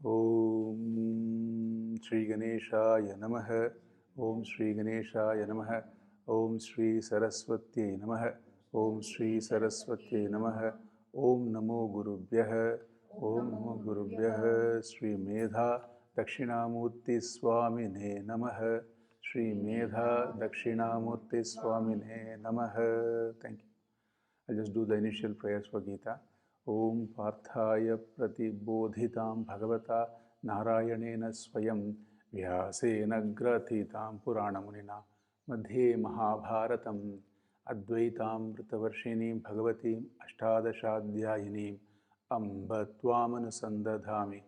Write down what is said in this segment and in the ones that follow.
Om Shri Ganeshaya Namaha. Om Shri Ganeshaya Namaha. Om Shri Saraswati Namaha. Om Shri Saraswati Namaha. Om Namo Gurubhyah. Om Namo Gurubhyah. Shri Medha Dakshinamurti Swamine Namaha. Shri Medha Dakshinamurti Swamine Namaha. Thank you. I'll just do the initial prayers for Gita. Om Parthaya Pratibodhitam Bhagavata Narayanena Swayam Vyasena Grathitam Puranamunina Madhye Mahabharatam Advaitam Vritavarshinim Bhagavatim Ashtadashadhyayinim Amba Tvamanusandadhami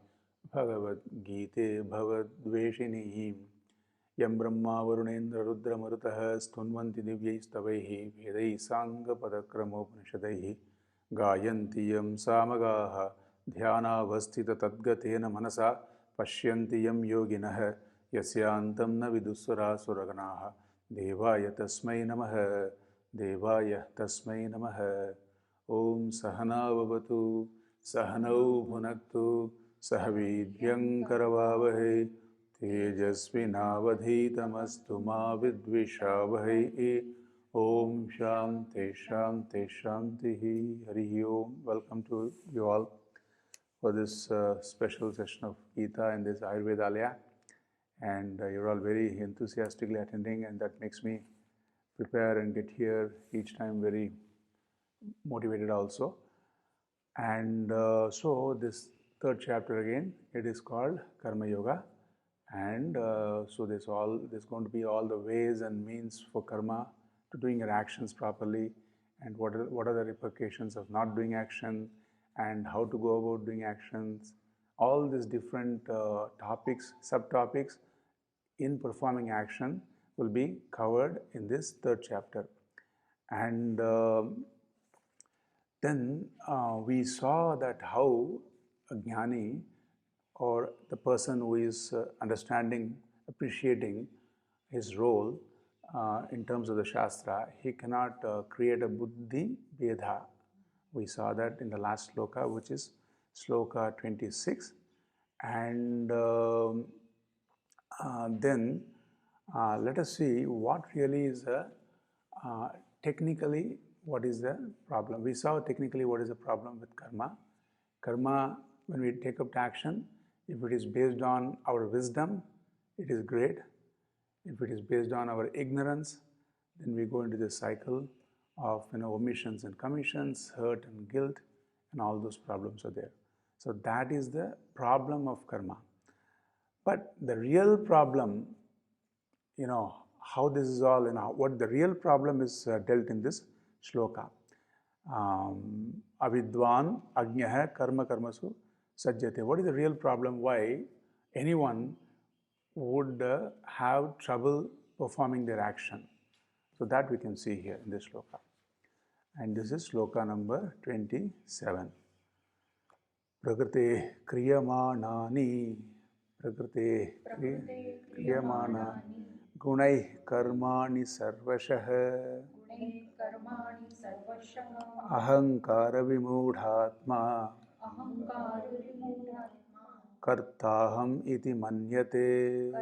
Bhagavad Gite Bhavadveshinim यं ब्रह्मा वरुणेन्द्र रुद्रमरुतः स्तुन्वन्ति दिव्यैस्तवैः वेदैः साङ्गपदक्रमोपनिषदैः गायन्ति यं सामगाः ध्यानावस्थिततद्गतेन मनसा पश्यन्ति यं योगिनः यस्यान्तं न विदुस्वरासुरगणाः देवाय तस्मै नमः देवाय तस्मै नमः ॐ सहना भवतु सहनौ भुनक्तु सह वीर्यं करवावहै तेजस्विनावधीतमस्तु मा विद्विषावहै Om Shanti Shanti Shanti Hari Om. Welcome to you all for this special session of Gita in this Ayurvedalaya, and you're all very enthusiastically attending, and that makes me prepare and get here each time very motivated also. And so this third chapter again, it is called Karma Yoga. And so there's going to be all the ways and means for karma, to doing your actions properly, and what are the repercussions of not doing action, and how to go about doing actions. All these different topics, subtopics in performing action will be covered in this third chapter. And then we saw that how a jnani, or the person who is understanding, appreciating his role in terms of the Shastra, he cannot create a buddhi bheda. We saw that in the last sloka, which is sloka 26. And then let us see what really is technically what is the problem. We saw technically what is the problem with karma. Karma, when we take up action, if it is based on our wisdom, it is great. If it is based on our ignorance, then we go into the cycle of omissions and commissions, hurt and guilt, and all those problems are there. So that is the problem of karma. But the real problem, how this is all, what the real problem is dealt in this shloka. Avidwan ajnah karma karmasu sajjate. What is the real problem? Why anyone would have trouble performing their action? So that we can see here in this shloka. And this is shloka number 27. Prakrite kriyamanani gunai karmani sarvashah ahankara vimudhatma kartaham iti manyate.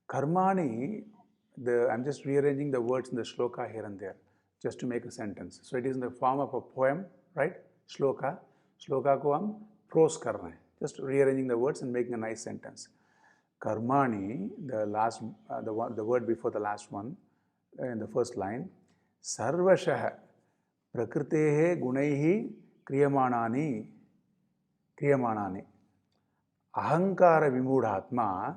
Karmani, I'm just rearranging the words in the shloka here and there, just to make a sentence. So it is in the form of a poem, right? Shloka. Shloka ko hum prose kar rahe hain. Just rearranging the words and making a nice sentence. Karmani, the word before the last one, in the first line, sarvashah prakritehe gunaihi kriyamanani ahankara vimudhatma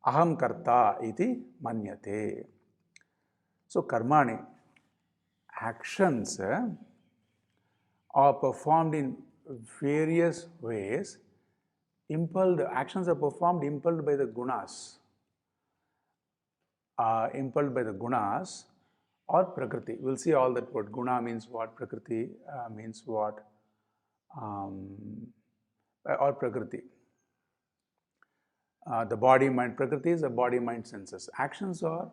aham karta iti manyate. So karmani, actions are performed in various ways. Actions are performed impelled by the gunas. Or prakriti. We'll see all that word. Guna means what, prakriti means what, or prakriti. The body, mind, prakriti is the body, mind, senses. Actions are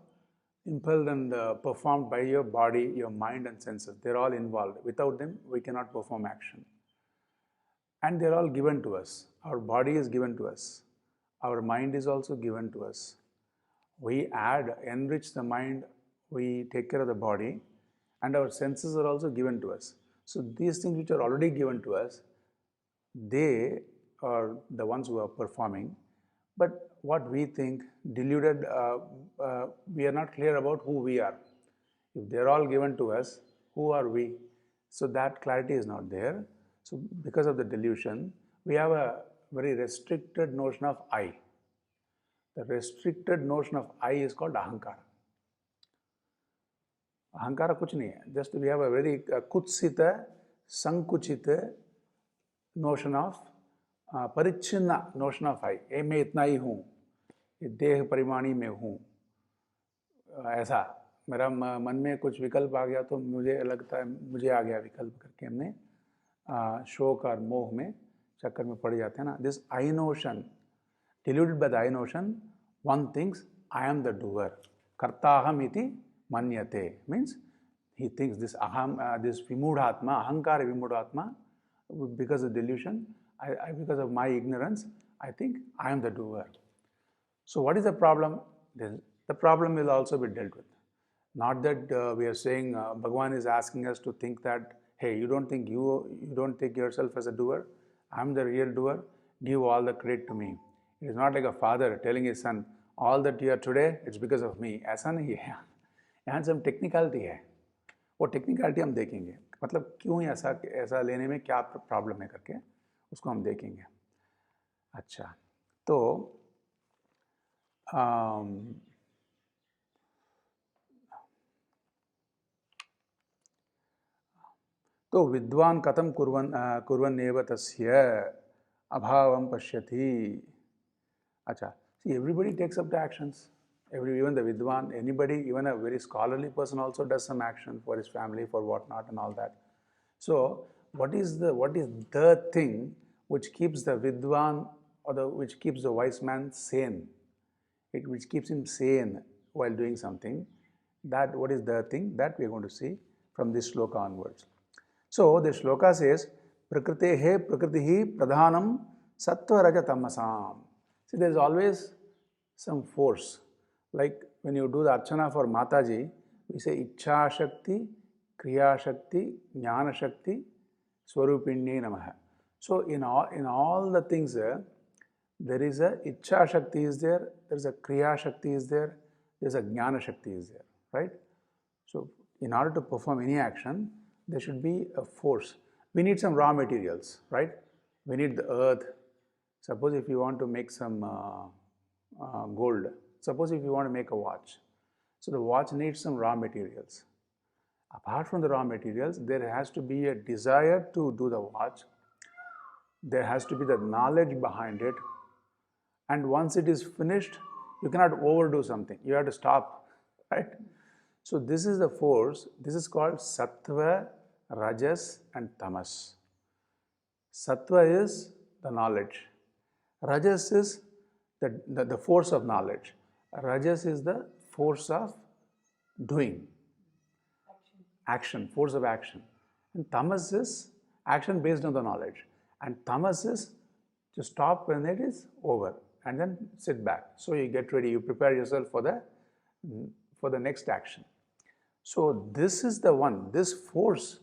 impelled and performed by your body, your mind and senses. They're all involved. Without them, we cannot perform action. and they're all given to us. Our body is given to us. Our mind is also given to us. We enrich the mind, we take care of the body, and our senses are also given to us. So these things which are already given to us, they are the ones who are performing. But what we think, deluded, we are not clear about who we are. If they're all given to us, who are we? So that clarity is not there. So because of the delusion, we have a very restricted notion of I. The restricted notion of I is called ahankara. Ahankara kuch nahi hai. Just we have a very kutsita, sankuchita notion of परिच्छिन्न notion of I. मैं इतना ही हूँ, देह परिमाणी में हूँ. ऐसा मेरा मन में कुछ विकल्प आ गया तो मुझे लगता है मुझे आ गया विकल्प करके हमने शोक और मोह में चक्कर में पड़ जाते हैं ना. This I notion, deluded by the I notion, one thinks I am the doer. Kartaham iti manyate means he thinks this aham, this vimudhatma, ahankara vimudhatma, because of delusion, because of my ignorance, I think I am the doer. So what is the problem? The problem will also be dealt with. Not that we are saying Bhagavan is asking us to think that, hey, you don't think you don't take yourself as a doer. I am the real doer. Give all the credit to me. It is not like a father telling his son, all that you are today, it's because of me. ऐसा नहीं है. यहाँ some technicality है. वो technicality हम देखेंगे. मतलब क्यों ऐसा लेने में क्या प्रॉब्लम है करके उसको हम देखेंगे. अच्छा, तो विद्वान कथम कुर्वन्नेव तस्य अभावं पश्यति. अच्छा, see, everybody takes up the actions. Even the vidwan, anybody, even a very scholarly person also does some action for his family, for whatnot and all that. So what is the thing which keeps the vidwan or which keeps the wise man sane? Which keeps him sane while doing something. That what is the thing that we are going to see from this shloka onwards. So the shloka says, Prakritehe prakritihi pradhanam sattva raja tamasam. See, there is always some force. Like when you do the archana for Mataji, we say Ichha Shakti, Kriya Shakti, Jnana Shakti, Swarupinni Namaha. So in all the things there is a Ichha Shakti is there is a Kriya Shakti is there is a Jnana Shakti is there, right? So in order to perform any action, there should be a force. We need some raw materials, right? We need the earth. Suppose if you want to make some gold, suppose if you want to make a watch, so the watch needs some raw materials. Apart from the raw materials, there has to be a desire to do the watch. There has to be the knowledge behind it. And once it is finished, you cannot overdo something. You have to stop, right? So this is the force. This is called Sattva, Rajas and Tamas. Sattva is the knowledge. Rajas is the force of knowledge. Rajas is the force of doing. Action, force of action. And Tamas is action based on the knowledge. And Tamas is to stop when it is over and then sit back. So you get ready, you prepare yourself for the next action. So this is the one, this force,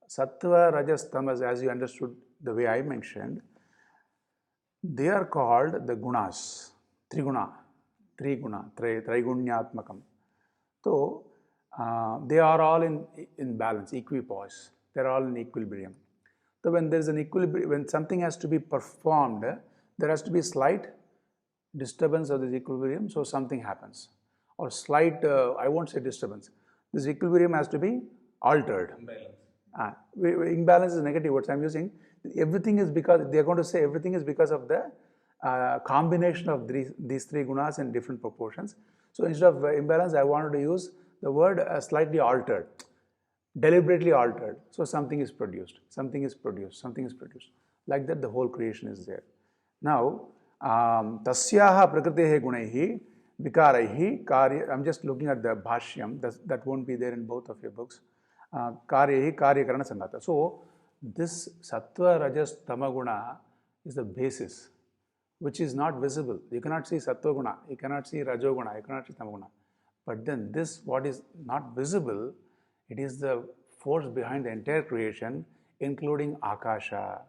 Sattva, Rajas, Tamas, as you understood the way I mentioned, they are called the gunas, triguna, traigunyatmakam. So they are all in balance, equipoise. They are all in equilibrium. So when there is an equilibrium, when something has to be performed, there has to be slight disturbance of this equilibrium, so something happens. Or slight, I won't say disturbance. This equilibrium has to be altered. Imbalance is negative words I'm using. Everything is because, they are going to say everything is because of the combination of these three gunas in different proportions. So instead of imbalance, I wanted to use the word slightly altered, deliberately altered. So something is produced, something is produced, something is produced. Like that the whole creation is there. Now, tasyaha prakritehe gunaihi vikaraihi karya, I'm just looking at the bhashyam, that won't be there in both of your books. Karyehi karyakarana sangata. So this sattva, rajas, tamaguna is the basis, which is not visible. You cannot see sattva guna, you cannot see rajoguna, you cannot see tamaguna. But then this, what is not visible, it is the force behind the entire creation, including akasha,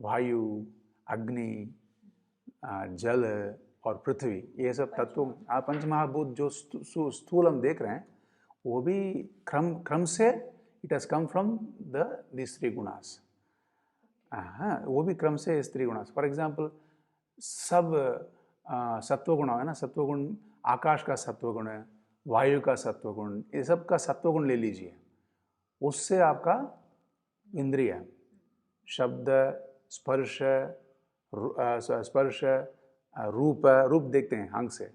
vayu, agni, जल और पृथ्वी, ये सब तत्व आप पंचमहाभूत जो स्थूल हम देख रहे हैं वो भी क्रम से it has come from these three gunas. वो भी क्रम से इस three gunas. फॉर एग्जाम्पल सब सत्वगुण है ना, सत्वगुण आकाश का सत्वगुण है, वायु का सत्वगुण, ये सब का सत्वगुण ले लीजिए, उससे आपका इंद्रिय शब्द, स्पर्श, रूप देखते हैं आंख से,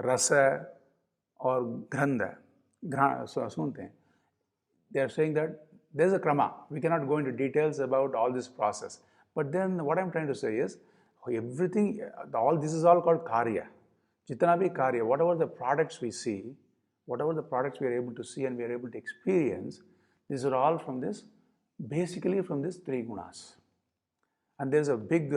रस और गंध सुनते हैं. They are saying that there is a krama. We cannot go into details about all this process. But then what I am trying to say is, everything, all this is all called karya. Jitna bhi karya, whatever the products we see, whatever the products we are able to see and we are able to experience, these are all from this, basically from these three gunas. And there is a big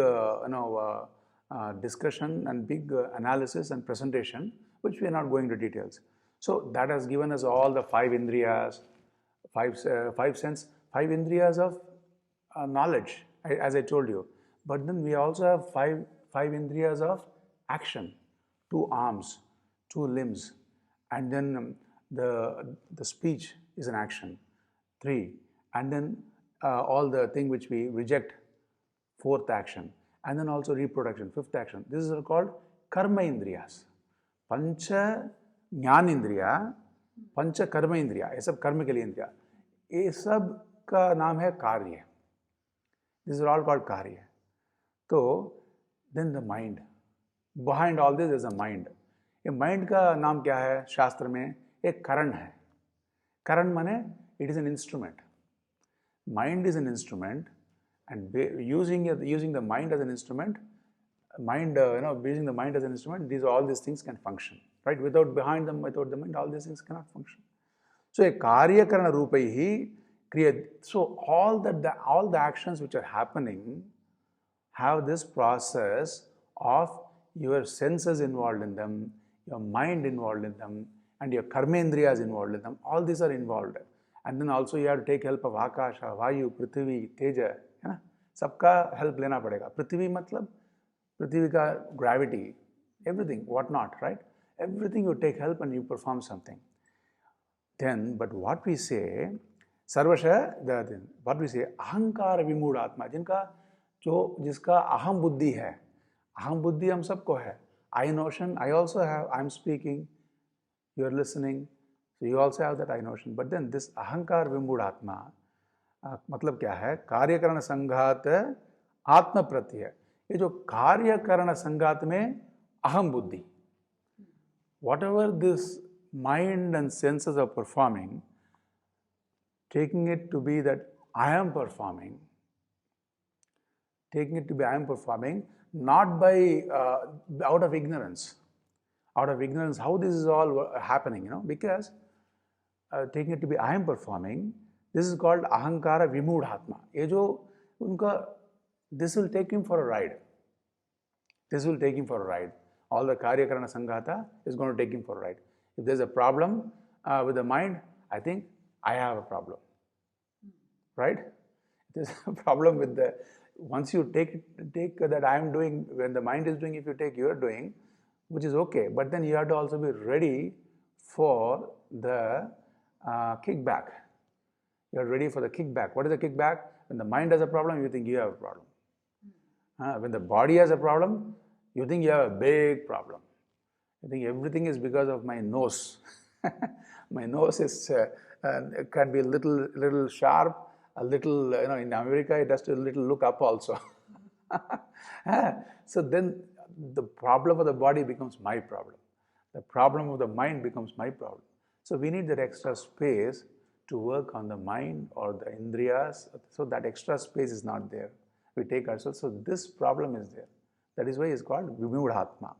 discussion and big analysis and presentation, which we are not going into details. So that has given us all the five indriyas, five sense, five indriyas of knowledge, as I told you. But then we also have five indriyas of action, 2 arms, 2 limbs, and then the speech is an action, 3, and then all the thing which we reject, 4th action, and then also reproduction, 5th action. This is called karma indriyas. Pancha ज्ञान इंद्रिया, पंच कर्म इंद्रिया, ये सब कर्म के लिए इंद्रिया, ये सब का नाम है कार्य. दिस आर ऑल कॉल्ड कार्य. तो then the mind, behind all this is a mind. ये माइंड का नाम क्या है शास्त्र में? एक करण है. करण माने it is an instrument. Mind is an instrument, and using the mind as an instrument, using the mind as an instrument, all these things can function, right? Without the mind, all these things cannot function. So a karya karana rupaihi create. So all the actions which are happening have this process of your senses involved in them, your mind involved in them, and your karmendriyas involved in them. All these are involved. And then also you have to take help of Akasha, Vayu, Prithvi, Teja, है ना, सबका help लेना पड़ेगा. पृथ्वी मतलब पृथ्वी का gravity, everything, what not, right? Everything you take help and you perform something. Then, but what we say, what we say, अहंकार विमूढ़ आत्मा, जिसका अहम बुद्धि है. अहम बुद्धि हम सबको है. I notion, I also have, I am speaking, you are listening, so you also have that I notion. But then this अहंकार विमूढ़ आत्मा मतलब क्या है? कार्यकरण संघात आत्म प्रत्यय. ये जो कार्यकरण संघात में अहम बुद्धि, whatever this mind and senses are performing, taking it to be that I am performing, not by out of ignorance. How this is all happening, because taking it to be I am performing, this is called ahankara vimudhatma. ये जो उनका, this will take him for a ride. All the karyakarana sanghata is going to take him for a ride. If there's a problem with the mind, I think I have a problem, right? There's a problem with the, once you take that I am doing, when the mind is doing, if you take you are doing, which is okay, but then you have to also be ready for the kickback. You are ready for the kickback. What is the kickback? When the mind has a problem, you think you have a problem. When the body has a problem, you think you have a big problem. You think everything is because of my nose. My nose is can be a little sharp, a little, in America it has to a little look up also. So then the problem of the body becomes my problem. The problem of the mind becomes my problem. So we need that extra space to work on the mind or the indriyas. So that extra space is not there. We take ourselves. So this problem is there. That is why it's called vimudhatma.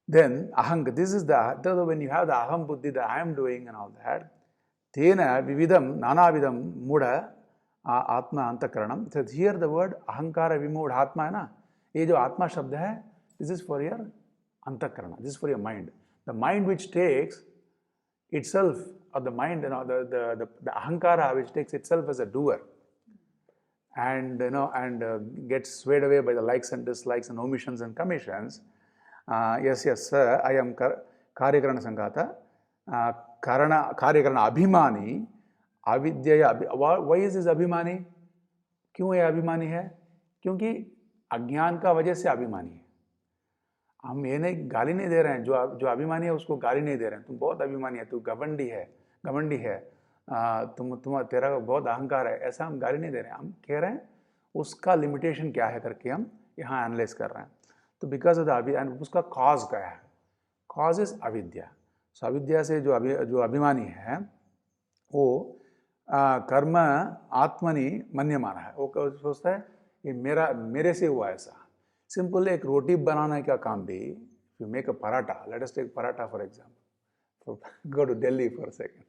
Then ahang, this is when you have the aham buddhi, the I am doing and all that, tena vividam nanavidam muda आत्मा अंतकरणम. So here the word अहंकार विमूढ़ आत्मा है ना, ये जो आत्मा शब्द है, this is for your अंतकरण, this is for your mind. The mind which takes itself, or the mind, the ahankara which takes itself as a doer, and gets swayed away by the likes and dislikes and omissions and commissions. Yes, sir, I am karyakarana sanghata, karyakarana abhimani, avidyaya. Why is this abhimani? क्यों ये अभिमानी है? क्योंकि अज्ञान का वजह से अभिमानी है. हम ये नहीं, गाली नहीं दे रहे हैं, जो अभिमानी है उसको गाली नहीं दे रहे हैं. तुम बहुत अभिमानी है, तू घमंडी है, तुम तेरा बहुत अहंकार है, ऐसा हम गाली नहीं दे रहे हैं. हम कह रहे हैं उसका लिमिटेशन क्या है करके हम यहाँ एनालाइज कर रहे हैं. तो बिकॉज ऑफ द उसका कॉज क्या है? कॉज इज अविद्या. सो अविद्या से जो अभिमानी है वो कर्म आत्मनि मन्यमाना है. वो सोचता है ये मेरे से हुआ ऐसा. सिंपल एक रोटी बनाने का काम भी, you make a paratha, let us take paratha for example, go to Delhi for a second.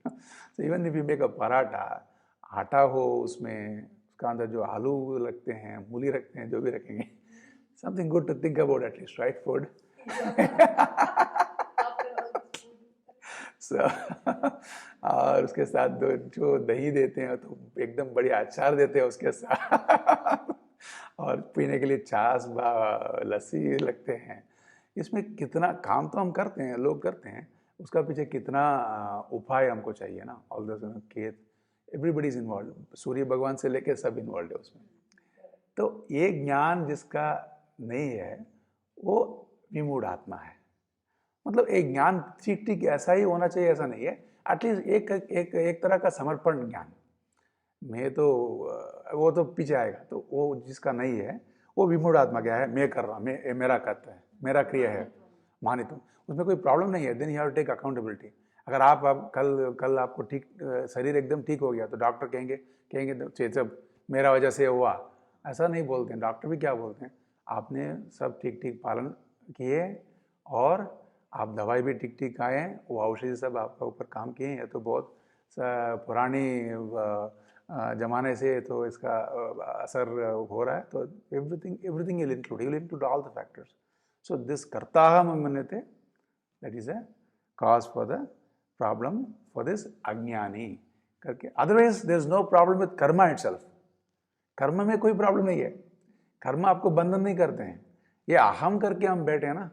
So even if you make a paratha, आटा हो उसमें, उसका अंदर जो आलू रखते हैं, मूली रखते हैं, जो भी रखेंगे, something good to think about at least, right? Food. So, और उसके साथ जो दही देते हैं तो एकदम बढ़िया अचार देते हैं उसके साथ, और पीने के लिए छाछ लस्सी लगते हैं. इसमें कितना काम तो हम करते हैं, लोग करते हैं, उसका पीछे कितना उपाय हमको चाहिए ना. ऑल द खेत, एवरीबडी इज इन्वॉल्व, सूर्य भगवान से लेके सब इन्वॉल्व है उसमें. तो ये ज्ञान जिसका नहीं है वो विमूढ़ आत्मा है. मतलब एक ज्ञान ठीक ऐसा ही होना चाहिए ऐसा नहीं है, एटलीस्ट एक तरह का समर्पण ज्ञान. मैं तो वो तो पीछे आएगा. तो वो जिसका नहीं है वो विमूढ़ आत्मा क्या है? मैं कर रहा, मैं मेरा करता है, मेरा क्रिया है, मानित हूँ, उसमें कोई प्रॉब्लम नहीं है. Then you have to take accountability. अगर आप कल आपको ठीक शरीर एकदम ठीक हो गया तो डॉक्टर कहेंगे सब मेरा वजह से हुआ, ऐसा नहीं बोलते हैं. डॉक्टर भी क्या बोलते हैं? आपने सब ठीक पालन किए और आप दवाई भी ठीक खाए, वो औषधि सब आपका ऊपर काम किए हैं. तो बहुत पुरानी जमाने से तो इसका असर हो रहा है. तो everything will include all the factors. So this कर्ताहम मन्यते, that is a cause for the problem for this अज्ञानी करके. Otherwise there is no problem with karma itself. कर्म में कोई प्रॉब्लम नहीं है, कर्म आपको बंधन नहीं करते हैं. ये अहम करके हम बैठे हैं ना,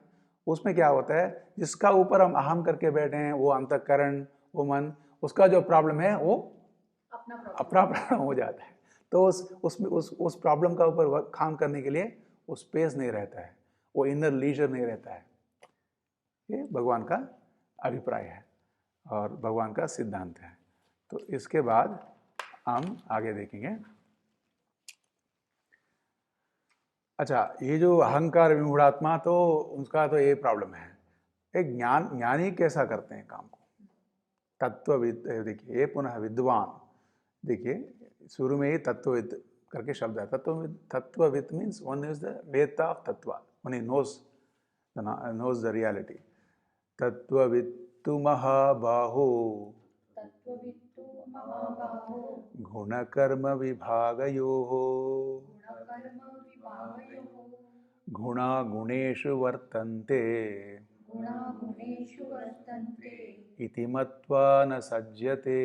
उसमें क्या होता है, जिसका ऊपर हम अहम करके बैठे हैं वो अंतःकरण, वो मन, उसका जो प्रॉब्लम है वो अपना प्रॉब्लम हो जाता है. तो उस प्रॉब्लम का ऊपर काम करने के लिए वो स्पेस नहीं रहता है, वो इनर लीजर नहीं रहता है. ये भगवान का अभिप्राय है और भगवान का सिद्धांत है. तो इसके बाद हम आगे देखेंगे. अच्छा, ये जो अहंकार विमूढ़ात्मा, तो उसका तो ये प्रॉब्लम है. एक ज्ञानी कैसा करते हैं काम को? तत्वविद. देखिए ये पुनः विद्वान, देखिए शुरू में ही तत्वविद करके शब्द है. तत्वविद मीन्स वन इज द वेत्ता ऑफ तत्व, one he knows the reality. तत्ववित्तु महाबाहो गुणकर्म विभागयोः गुणा गुणेषु वर्तन्ते इति मत्वा न सज्जते.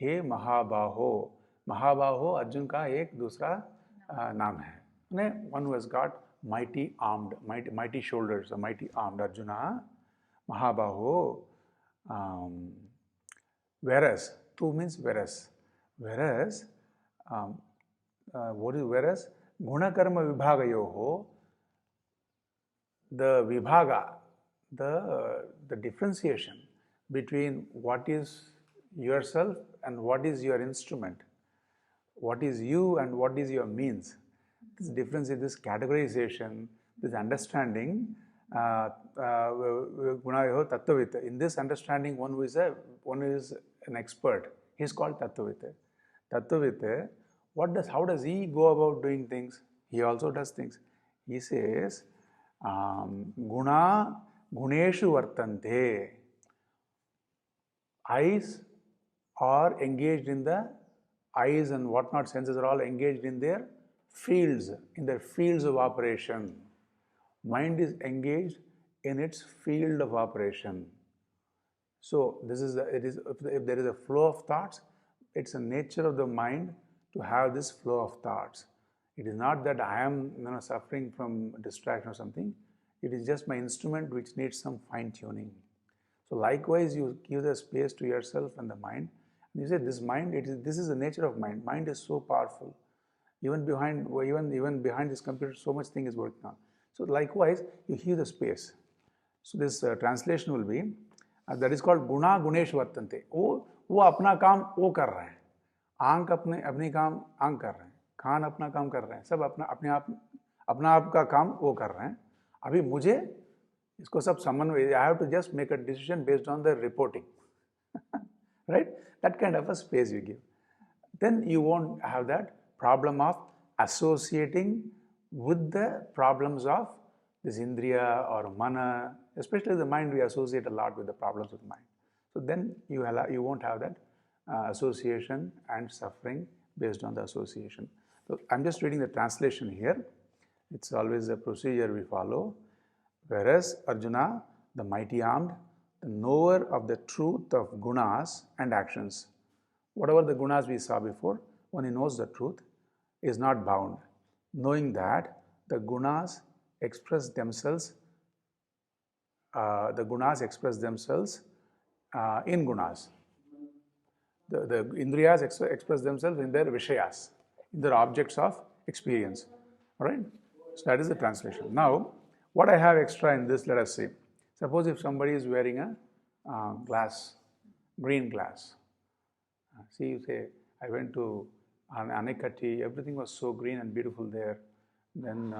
हे महाबाहो. महाबाहो अर्जुन का एक दूसरा नाम है. One who has got mighty shoulders, a mighty armed. Arjuna, Mahabaho. Whereas, tu means whereas. Whereas, what is whereas? Guna karma vibhagayoho. The vibhaga, the differentiation between what is yourself and what is your instrument, what is you and what is your means. This difference in this categorization, this understanding, gunayoho tattvavita. In this understanding, one is an expert. He is called tattvavita. Tattvavita, how does he go about doing things? He also does things. He says, guneshu vartante. are engaged in the eyes and whatnot senses are all engaged in their fields, of operation. Mind is engaged in its field of operation. So this is if there is a flow of thoughts, it's a nature of the mind to have this flow of thoughts. It is not that I am suffering from distraction or something. It is just my instrument which needs some fine tuning. So likewise, you give the space to yourself and the mind. And you say this mind, this is the nature of mind. Mind is so powerful. Even behind this computer, so much thing is working on. So likewise, you hear the space. So this translation will be that is called guna gunesh vartante. वो अपना काम वो कर रहे हैं, आंख अपने काम आंख कर रहे हैं, कान अपना काम कर रहे हैं, सब अपना आप का काम वो कर रहे हैं. अभी मुझे इसको सब समन्वय, I have to just make a decision based on the reporting. Right? That kind of a space you give. Then you won't have that problem of associating with the problems of this indriya or mana, especially the mind. We associate a lot with the problems of the mind. So then you won't have that association and suffering based on the association. So I'm just reading the translation here. It's always a procedure we follow. Whereas Arjuna, the mighty armed, the knower of the truth of gunas and actions. Whatever the gunas we saw before, when he knows the truth, is not bound, knowing that the gunas express themselves in gunas. The indriyas express themselves in their vishayas, in their objects of experience. All right? So that is the translation. Now, what I have extra in this, let us see. Suppose if somebody is wearing a green glass. See, you say, I went to Anekati, everything was so green and beautiful there. Then,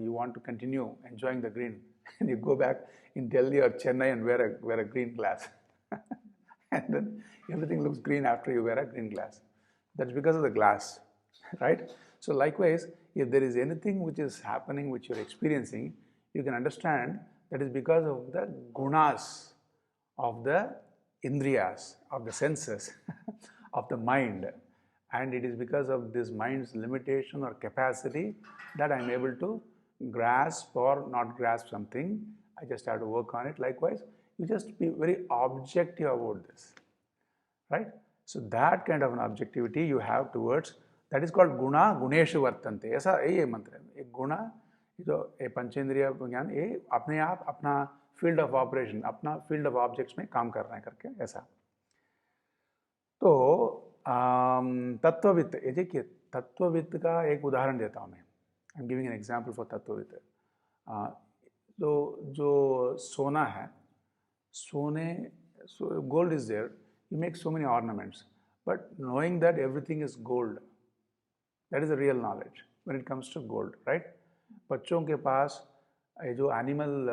you want to continue enjoying the green. And you go back in Delhi or Chennai and wear a green glass. And then everything looks green after you wear a green glass. That's because of the glass, right? So likewise, if there is anything which is happening, which you're experiencing, you can understand that is because of the gunas of the indriyas, of the senses, of the mind. And it is because of this mind's limitation or capacity that I'm able to grasp or not grasp something. I just have to work on it. Likewise, you just be very objective about this, right? So that kind of an objectivity you have towards, that is called guna guneshu vartante. ऐसा यही मंत्र है. एक गुना जो पंचेंद्रिय ज्ञान ये अपने आप अपना फील्ड ऑफ ऑपरेशन, अपना फील्ड ऑफ ऑब्जेक्ट्स में काम कर रहे हैं करके ऐसा. तो तत्ववित्त, ये देखिए तत्ववित्त का एक उदाहरण देता हूँ मैं. I am giving an example for तत्ववित्त. तो जो सोना है, gold is there, you make so many ornaments, but knowing that everything is gold, that is the real knowledge when it comes to gold, right? बच्चों के पास ये जो animal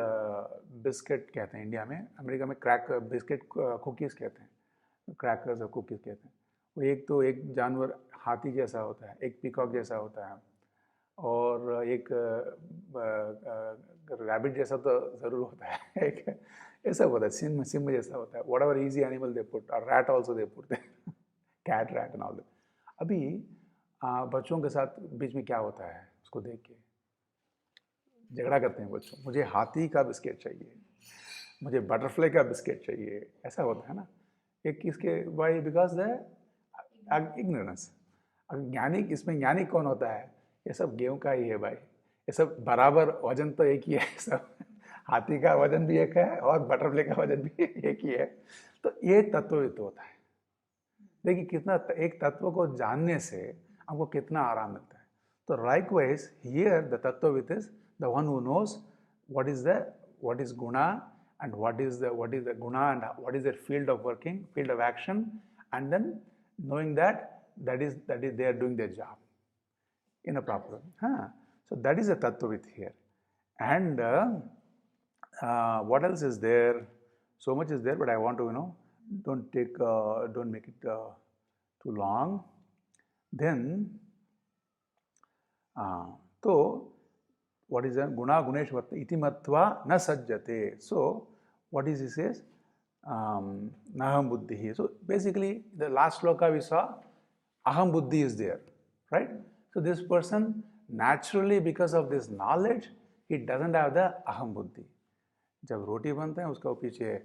biscuit कहते हैं इंडिया में, अमेरिका में बिस्किट कुकीज़ कहते हैं, क्रैकर्स और कुकीज़ कहते हैं. वो एक जानवर हाथी जैसा होता है, एक पीकॉक जैसा होता है, और एक रैबिट जैसा तो ज़रूर होता है, एक ऐसा होता है, सिंह जैसा होता है. Whatever easy animal they put, और rat also they put, cat, rat and all that. अभी बच्चों के साथ बीच में क्या होता है, उसको देख के झगड़ा करते हैं बच्चों. मुझे हाथी का बिस्किट चाहिए, मुझे बटरफ्लाई का बिस्किट चाहिए, ऐसा होता है ना. एक किसके वाई, बिकॉज द इग्नोरेंस. ज्ञानी, इसमें ज्ञानी कौन होता है? ये सब गेहूं का ही है भाई, ये सब बराबर वजन तो एक ही है. सब हाथी का वजन भी एक है और बटरफ्लाई का वजन भी एक ही है. तो ये तत्ववित्त होता है. देखिए कितना एक तत्व को जानने से हमको कितना आराम मिलता है. तो likewise here the tattvavitt is the one who knows what is guna and what is the guna and what is their field of working, field of action, and then knowing that is they are doing their job in a proper way. So that is a tattvavitt here. And what else is there? So much is there, but I want to don't make it too long. Then so what is that? Guna gunesh varta iti matva na sajjate. So what is he says? Naham buddhi. So basically, the last sloka we saw, aham buddhi is there, right? So this person naturally, because of this knowledge, he doesn't have the aham buddhi. जब रोटी बनते हैं उसका पीछे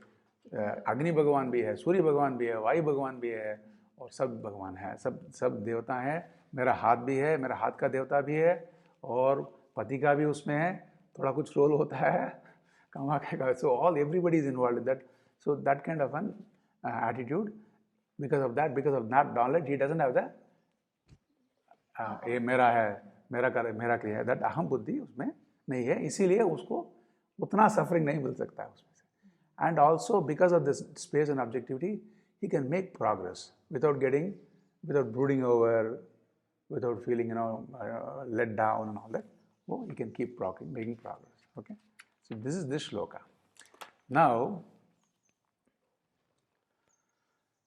अग्नि भगवान भी है, सूर्य भगवान भी है, वायु भगवान भी है, और सब भगवान है, सब देवता हैं. मेरा हाथ भी है, मेरा हाथ का देवता भी है, और पति का भी उसमें है, थोड़ा कुछ रोल होता है कमा का. So all everybody is involved in that. So that kind of an attitude, because of that knowledge, he doesn't have the ये मेरा है, मेरा क्रिया है, दैट अहम बुद्धि उसमें नहीं है, इसीलिए उसको उतना सफरिंग नहीं मिल सकता है उसमें से. And also because of this space and objectivity he can make progress without brooding over, without feeling let down and all that. वो he can keep making progress. Okay, so this is this shloka. Now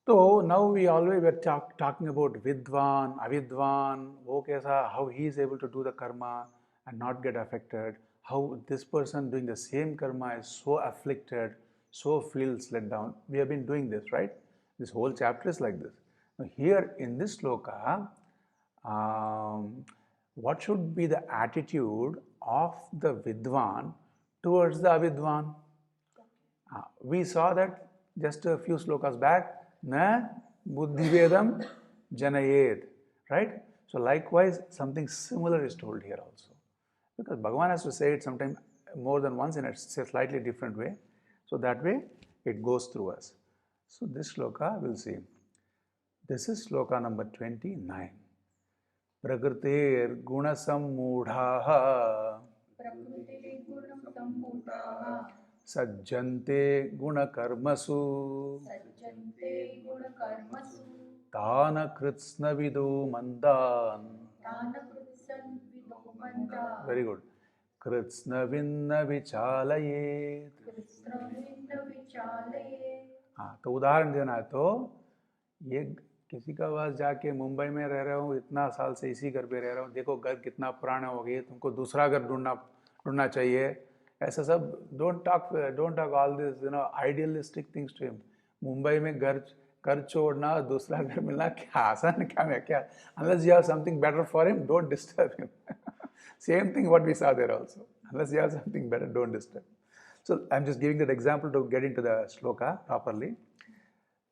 So now we always were talking about Vidwan, Avidwan, wo kaisa, how he is able to do the karma and not get affected, how this person doing the same karma is so afflicted, so feels let down. We have been doing this, right? This whole chapter is like this. Now here in this sloka, what should be the attitude of the Vidwan towards the Avidwan? We saw that just a few slokas back. Na buddhivedam janayed, right? So likewise, something similar is told here also. Because Bhagavan has to say it sometimes more than once in a slightly different way. So that way, it goes through us. So this sloka, we'll see. This is sloka number 29. Prakritir gunasammudhaha sajjante gunakarmasu Tana kritsna vidu mandan. Very good. Kritsna vinna vichalayet. हाँ, तो उदाहरण देना है तो ये किसी का पास जाके मुंबई में रह रहा हूँ, इतना साल से इसी घर पे रह रहा हूँ, देखो घर कितना पुराना हो गया, तुमको दूसरा घर ढूंढना चाहिए, ऐसा सब. Don't talk all this idealistic things to him. Mumbai में घर छोड़ना, दूसरा घर मिलना क्या आसान काम है क्या? Unless you have something better for him, don't disturb him. Same thing what we saw there also. Unless you have something better, don't disturb. So I'm just giving that example to get into the shloka properly.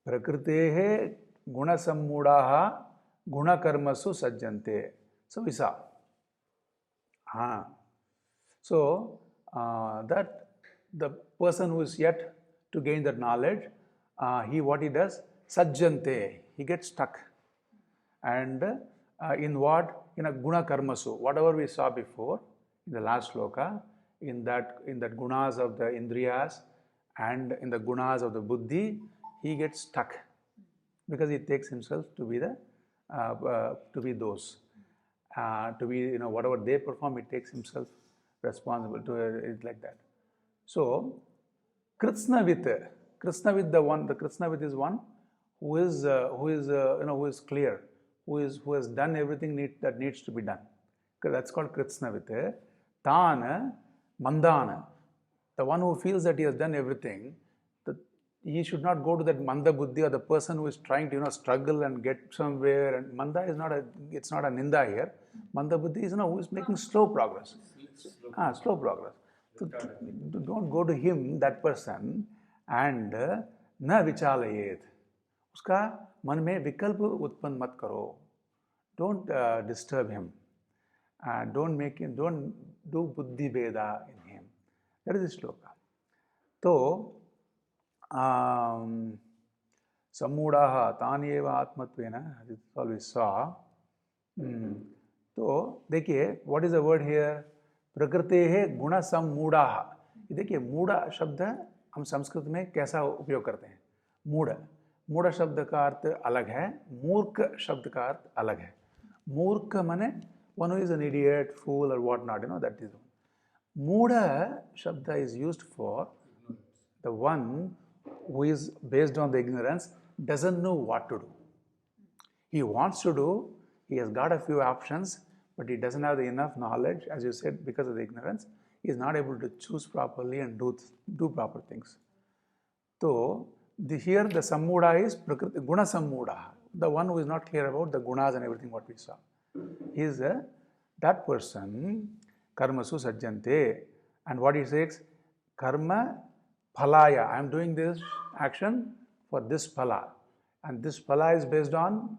Prakritehe gunasammudaha gunakarmasu sajjante. So we saw. So that the person who is yet to gain that knowledge, what he does, sajjante, he gets stuck. And in what? In a guna karmasu, whatever we saw before in the last sloka, in that gunas of the indriyas and in the gunas of the buddhi, he gets stuck because he takes himself to be those, whatever they perform, he takes himself responsible to it, like that. So Kritsnavit, the Kritsnavit is one who is clear, who has done everything that needs to be done. That's called Kritsnavit. Tana Mandana, the one who feels that he has done everything, he should not go to that Manda Buddhi, or the person who is trying to struggle and get somewhere. And Manda is not a Ninda here. Manda Buddhi is who is making slow progress. Slow progress. So don't go to him, that person, and na vichalayet. Uska man mein vikalp utpann mat karo. Don't disturb him. Don't do buddhi veda in him. That is the shloka. So sammudaha tanyeva atmatvena, this is all we saw. तो देखिए, what is the word here? प्रकृतेः गुण सम्मूढ़ाः. देखिए, मूढ़ा शब्द हम संस्कृत में कैसा उपयोग करते हैं? मूढ़ शब्द का अर्थ अलग है, मूर्ख शब्द का अर्थ अलग है. मूर्ख माने one who is an idiot, fool or what not, that is. Mūಢa shabda is used for the one who is based on the ignorance, doesn't know what to do. He wants to do, he has got a few options, but he doesn't have enough knowledge, as you said, because of the ignorance. He is not able to choose properly and do proper things. So here the sammuda is prakriti, guna sammuda, the one who is not clear about the gunas and everything what we saw. He is that person, karmasu sajjante, and what he says, karma phalaya, I am doing this action for this phala, and this phala is based on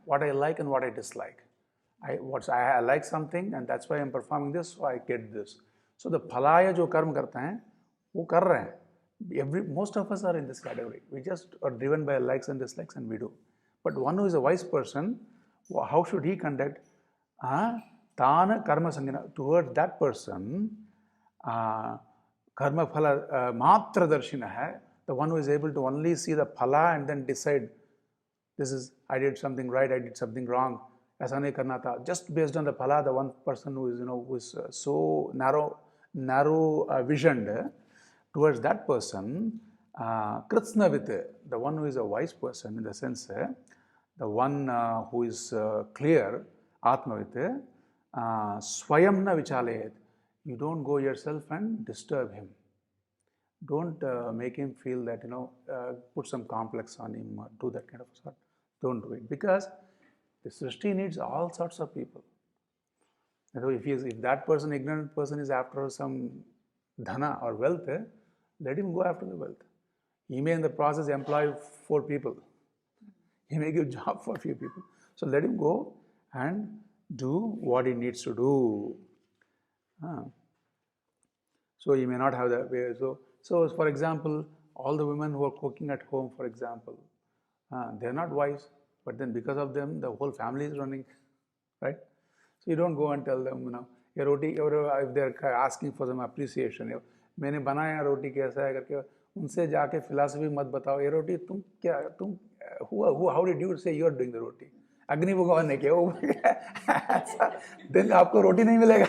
what I like and what I dislike. I like something and that's why I am performing this, so I get this. So the phalaya जो कर्म करते हैं वो कर रहे हैं. Most of us are in this category. We just are driven by likes and dislikes and we do. But one who is a wise person, how should he conduct? Tāna karma sangina, towards that person, karma phala matra darshina hai, the one who is able to only see the phala and then decide, I did something right, I did something wrong, ऐसा नहीं करना था. Just based on the phala, the one person who is so narrow visioned, towards that person, kritsnavit, the one who is a wise person in the sense, the one who is clear, atmavit, swayam na vichalayet. You don't go yourself and disturb him. Don't make him feel that, put some complex on him or do that kind of stuff. Don't do it, because the Srishti needs all sorts of people. If that person, ignorant person, is after some dhana or wealth, let him go after the wealth. He may in the process employ 4 people. He may give job for a few people. So let him go and do what he needs to do. So he may not have that way. So for example, all the women who are cooking at home, for example, they are not wise, but then because of them, the whole family is running, right? So you don't go and tell them, ये रोटी, if they are asking for some appreciation, मैंने बनाया रोटी कैसा है करके, उनसे जाके philosophy मत बताओ, ये रोटी how did you say you are doing the roti? अग्नि भगवान ने किया, then आपको रोटी नहीं मिलेगा.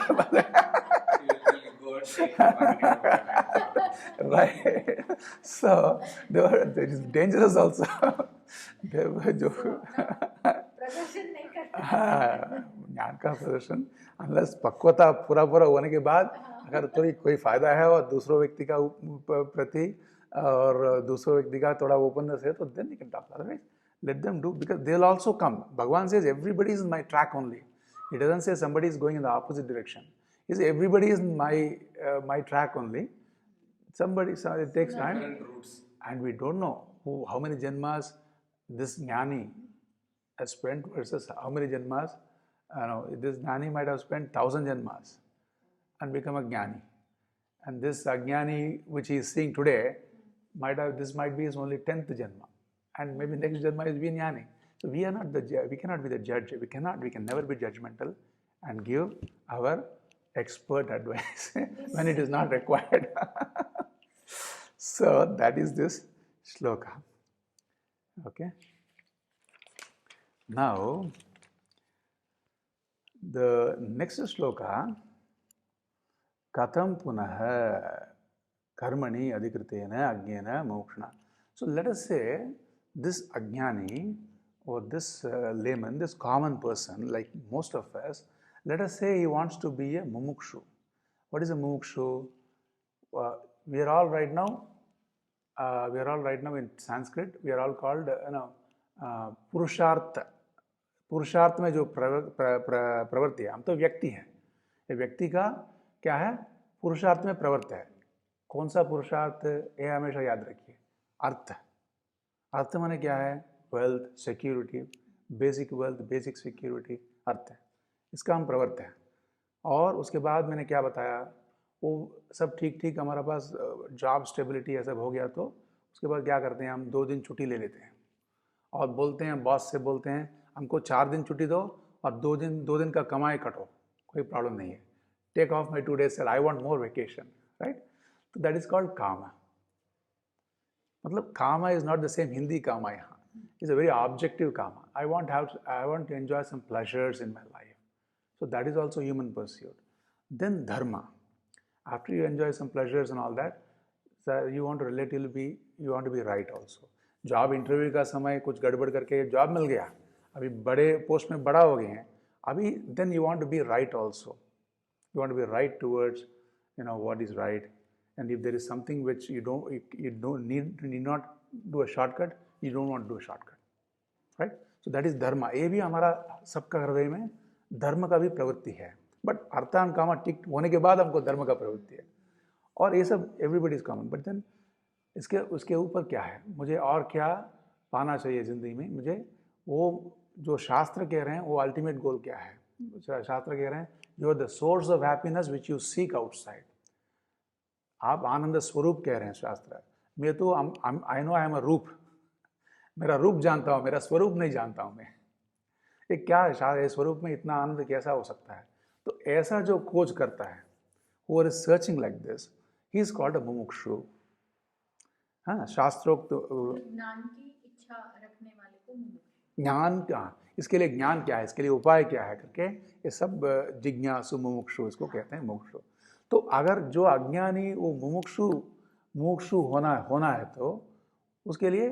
Right. So there is dangerous also. ज्ञान का प्रदर्शन, unless पक्वता पूरा होने के बाद अगर थोड़ी कोई फायदा है और दूसरों व्यक्ति का प्रति और दूसरों व्यक्ति का थोड़ा openness है, तो then you can talk. Otherwise, let them do, because they will also come. Bhagavan says everybody is in my track only. He doesn't say somebody is going in the opposite direction. He says everybody is in my track only. It takes time, and we don't know how many janmas this jnani has spent versus how many janmas. This jnani might have spent 1,000 janmas and become a jnani, and this ajnani which he is seeing today might be his only 10th janma, and maybe next janma is jnani. So we are not we cannot be the judge. We can never be judgmental and give our expert advice when it is not required. So that is this shloka. Okay. Now the next shloka, katham punaha karmani adhikritena ajnana mokshana. So let us say this ajnani or this layman, this common person like most of us, let us say he wants to be a mumukshu. What is a mumukshu? We are all right now in Sanskrit, we are all called पुरुषार्थ. पुरुषार्थ में जो प्रवृत्ति है, हम तो व्यक्ति हैं. ये व्यक्ति का क्या है? पुरुषार्थ में प्रवृत्ति है. कौन सा पुरुषार्थ? ये हमेशा याद रखिए, अर्थ. अर्थ माने क्या है? Wealth, security, basic wealth, basic security, अर्थ है. इसका हम प्रवृत्ति है. और उसके बाद मैंने क्या बताया, वो सब ठीक हमारा पास जॉब स्टेबिलिटी ऐसा हो गया, तो उसके बाद क्या करते हैं, हम 2 दिन छुट्टी ले लेते हैं और बोलते हैं, बॉस से बोलते हैं हमको 4 दिन छुट्टी दो और 2 दिन का कमाई कटो, कोई प्रॉब्लम नहीं है. Take off my 2 days, I want more vacation, right? तो दैट इज कॉल्ड कामा. मतलब kama is not the same Hindi kama. यहाँ is a very objective kama. I want to enjoy some pleasures in my life. So that is also human pursuit. Then dharma. After you enjoy some pleasures and all that, you want to be right also. Job interview का समय कुछ गड़बड़ करके job मिल गया, अभी बड़े post में बड़ा हो गए हैं, अभी then you want to be right also. You want to be right towards what is right, and if there is something which you need do a shortcut, you don't want to do a shortcut, right? So that is dharma. ये भी हमारा सबका हृदय में धर्म का भी प्रवृत्ति है, बट अर्थान कामा टिक होने के बाद हमको धर्म का प्रवृत्ति है, और ये सब everybody is common. But then उसके ऊपर क्या है, मुझे और क्या पाना चाहिए ज़िंदगी में, मुझे वो जो शास्त्र कह रहे हैं वो अल्टीमेट गोल क्या है. शास्त्र कह रहे हैं you are the source of happiness which you seek outside. आप आनंद स्वरूप कह रहे हैं शास्त्र. मैं तो I know I am a रूप, मेरा रूप जानता हूँ, मेरा स्वरूप नहीं जानता हूँ मैं. ये क्या है, स्वरूप में इतना आनंद कैसा हो सकता है. तो ऐसा जो खोज करता है, who is searching like this, he is called a मुमुक्षु. हाँ, शास्त्रोक्त ज्ञान की इच्छा रखने वाले को मुमुक्षु. ज्ञान क्या, इसके लिए ज्ञान क्या है, इसके लिए उपाय क्या है करके ये सब जिज्ञासु मुमुक्षु इसको कहते हैं, मुमुक्षु. तो अगर जो अज्ञानी वो मुमुक्षु होना है तो उसके लिए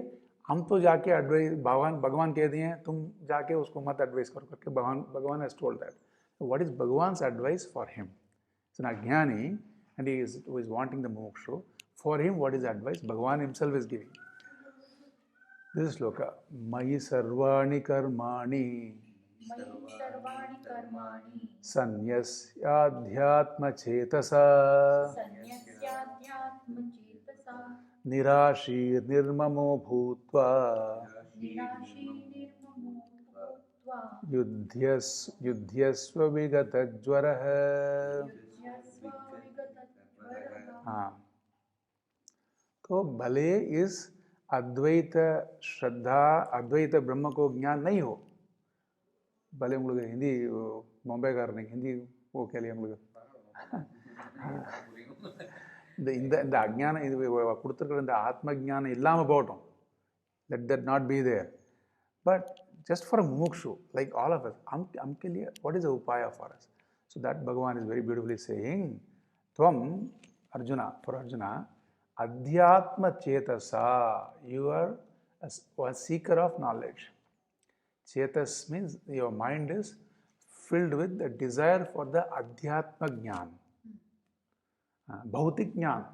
हम तो जाके एडवाइस, भगवान कह दिए हैं तुम जाके उसको मत एडवाइस करो करके. Bhagwan has told that. What is Bhagwan's advice for him? It's an अज्ञानी and he is wanting the मुमुक्षु. For him what is advice? Bhagwan himself is giving this shloka. मयि सर्वाणि कर्माणि सन्न्यस्याध्यात्मचेतसा निराशीर्निर्ममो भूत्वा युध्यस्व विगतज्वरः. हाँ, तो भले इस अद्वैत श्रद्धा, अद्वैत ब्रह्म को ज्ञान नहीं हो, भले हम लोग हिंदी मुंबई कर रहे हैं, हिंदी वो क्या लिया हम लोग இந்த அஜ்ஞானம் இது கொடுத்துருக்கிற இந்த ஆத்ம ஞானம் இல்லாமல் போகட்டும், let that not be there, but just for a mumukshu like all of us, हम के लिए what is the upaya for us? So that Bhagavan is very beautifully saying, tvam Arjuna, for Arjuna, adhyatma chetasa, you are a seeker of knowledge. Chetas means your mind is filled with the desire for the adhyatma jnana. Bhautik jnana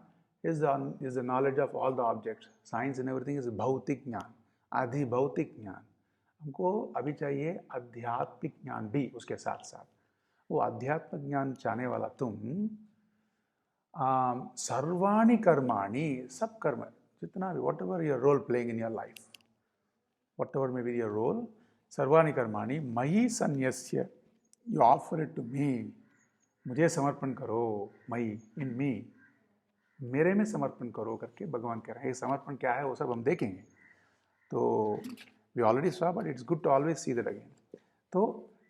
is the knowledge of all the objects. Science and everything is bhautik jnana, adhi bhautik jnana. हमको अभी चाहिए आध्यात्मिक ज्ञान भी उसके साथ साथ. वो आध्यात्मिक ज्ञान चाहने वाला तुम सर्वाणि कर्माणि, सब कर्म जितना भी, whatever your role playing in your life, whatever may be your role, सर्वाणि कर्माणि मयि सन्न्यस्य, you offer it to me, मुझे समर्पण करो, मयि इन मी, मेरे में समर्पण करो करके भगवान कह रहे हैं. ये समर्पण क्या है वो सब हम देखेंगे. तो we already saw, but it's good to always see that again. तो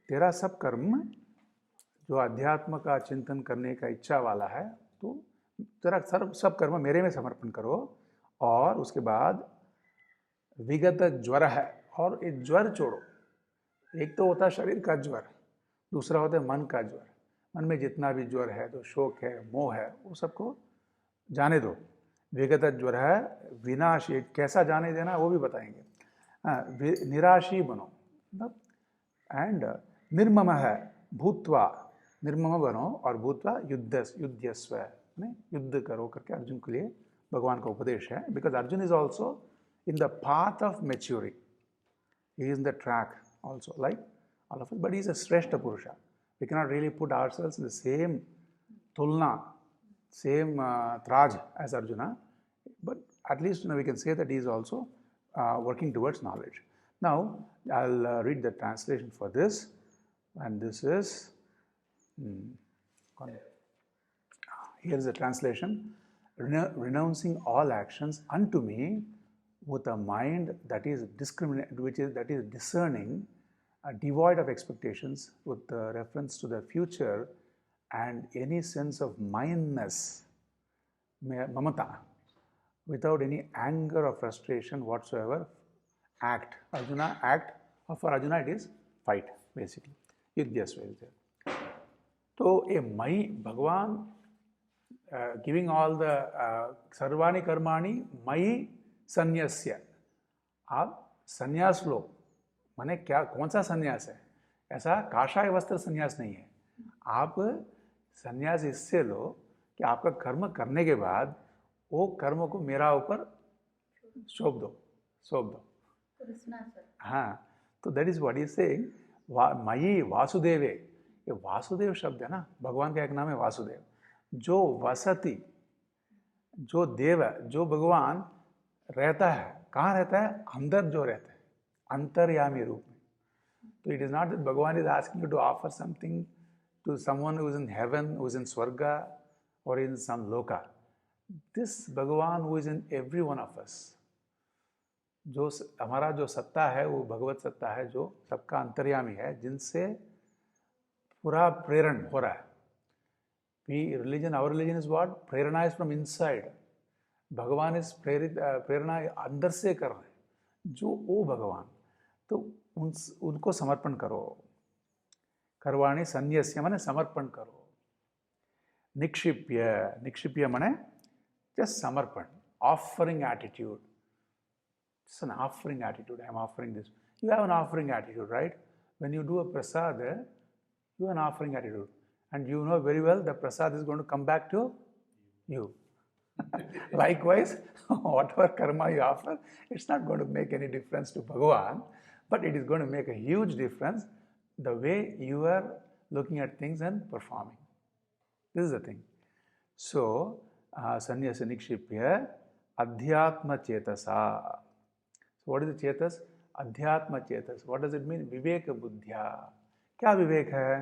तेरा सब कर्म जो अध्यात्म का चिंतन करने का इच्छा वाला है, तो तेरा सब कर्म मेरे में समर्पण करो. और उसके बाद विगत ज्वर है, और ये ज्वर छोड़ो. एक तो होता है शरीर का ज्वर, दूसरा होता है मन का ज्वर. मन में जितना भी ज्वर है, जो शोक है, मोह है, वो सबको जाने दो. विगत ज्वर है, विनाश, कैसा जाने देना वो भी बताएंगे. निराशी बनो, एंड निर्मम है, भूत्वा, निर्मम बनो, और भूत्वा युध्यस्व, युद्ध करो करके अर्जुन के लिए भगवान का उपदेश है. Because Arjun is also in the path of maturity, he is in the track also like all of us, but he is a श्रेष्ठ पुरुष. We can not really put ourselves in the same तुलना, same traj as Arjuna, but at least we can say that he is also working towards knowledge. Now I'll read the translation for this, and this is here is the translation. Renouncing all actions unto me with a mind that is discerning, devoid of expectations, with reference to the future, and any sense of mindness, mamata, without any anger or frustration whatsoever, act. Arjuna, act. For Arjuna it is fight, basically. Yudyasva is there. So a Mai, Bhagavan giving all the sarvani karmani Mai sanyasya. आप संन्यास लो, माने क्या, कौन सा संन्यास है? ऐसा काषाय वस्त्र संन्यास नहीं है. आप संन्यास इससे लो कि आपका कर्म करने के बाद वो कर्म को मेरा ऊपर सौंप दो। कृष्णा सर। हाँ, तो that is what is saying, मयि वासुदेवे। ये वासुदेव शब्द है ना, भगवान का एक नाम है वासुदेव। जो वसति, जो देव, जो भगवान रहता है, कहाँ रहता है? अंदर जो रहता है, अंतर्यामी रूप में। तो it is not that Bhagwan is asking you to offer something to someone who is in heaven, who is in स्वर्गा और इन सम लोका। This Bhagwan who is in every one of us, जो हमारा जो सत्ता है वो भगवत सत्ता है, जो सबका अंतर्यामी है, जिनसे पूरा प्रेरण हो रहा है। our religion is what? Prerna is from inside. भगवान इस प्रेरणा अंदर से कर रहे हैं, जो वो भगवान। तो उनको समर्पण करो। करवाणी संन्यस्य माने समर्पण करो। निक्षिप्य माने जस्ट समर्पण, offering attitude. It's an offering attitude. I am offering this. You have an offering attitude, right? When you do a prasad, you have an offering attitude. And you know very well the prasad is going to come back to you. Likewise, whatever karma you offer, it's not going to make any difference to Bhagavan, but it is going to make a huge difference the way you are looking at things and performing. This is the thing. So, sannyasa nikshipya adhyatma chetasa. So what is the chetas? Adhyatma chetas. What does it mean? Viveka buddhya. क्या विवेक है?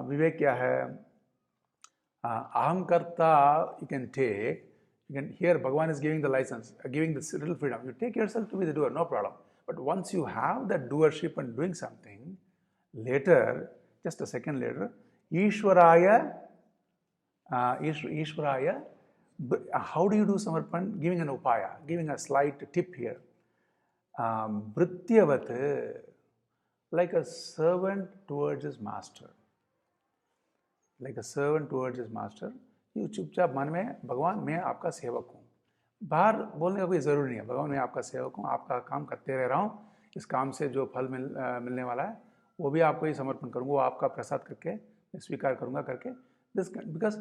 विवेक क्या है? Aham karta you can take. You can, here Bhagavan is giving the license, giving the little freedom. You take yourself to be the doer, no problem. But once you have that doership and doing something, later, just a second later, Ishwaraya, how do you do samarpan? Giving an upaya, giving a slight tip here. Bhrityavat, like a servant towards his master. Like a servant towards his master. You चुपचाप मन में, भगवान मैं आपका सेवक हूँ। बाहर बोलने का कोई ज़रूरी नहीं है, भगवान मैं आपका सेवक हूँ, आपका काम करते रह रहा हूँ, इस काम से जो फल मिलने वाला है वो भी आपको ही समर्पण करूँगा, वो आपका प्रसाद करके स्वीकार करूँगा करके। This because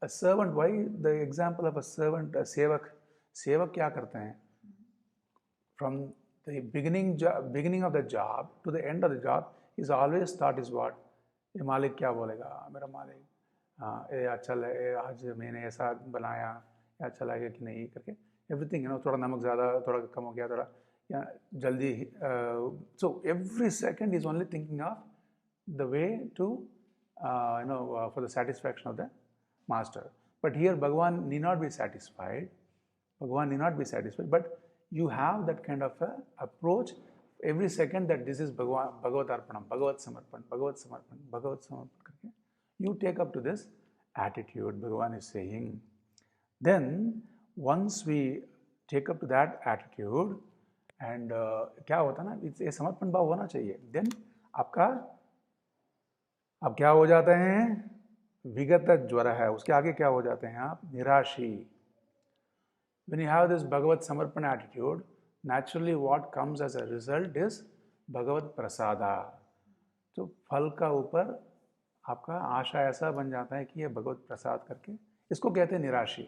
a servant, why the example of a servant, सेवक क्या करते हैं? From the beginning of the job to the end of the job is always thought is what, ये मालिक क्या बोलेगा, मेरा मालिक ये अच्छा लगे, आज मैंने ऐसा बनाया, ये अच्छा लगे कि नहीं करके, एवरीथिंग थोड़ा नमक ज़्यादा, थोड़ा कम हो गया, थोड़ा या जल्दी। So every second is only thinking of the way to for the satisfaction of the master. But here Bhagwan need not be satisfied, but you have that kind of a approach every second that this is Bhagavat Arpanam, Bhagavat Samarpan karke. You take up to this attitude, Bhagavan is saying. Then once we take up to that attitude and क्या होता ना, ये समर्पण भाव होना चाहिए। then आपका अब क्या हो जाते हैं? विगत ज्वर है, उसके आगे क्या हो जाते हैं आप? निराशी। When you have this Bhagavat Samarpan attitude, naturally what comes as a result is Bhagavat Prasada. तो फल का ऊपर आपका आशा ऐसा बन जाता है कि ये भगवत प्रसाद करके, इसको कहते हैं निराशी।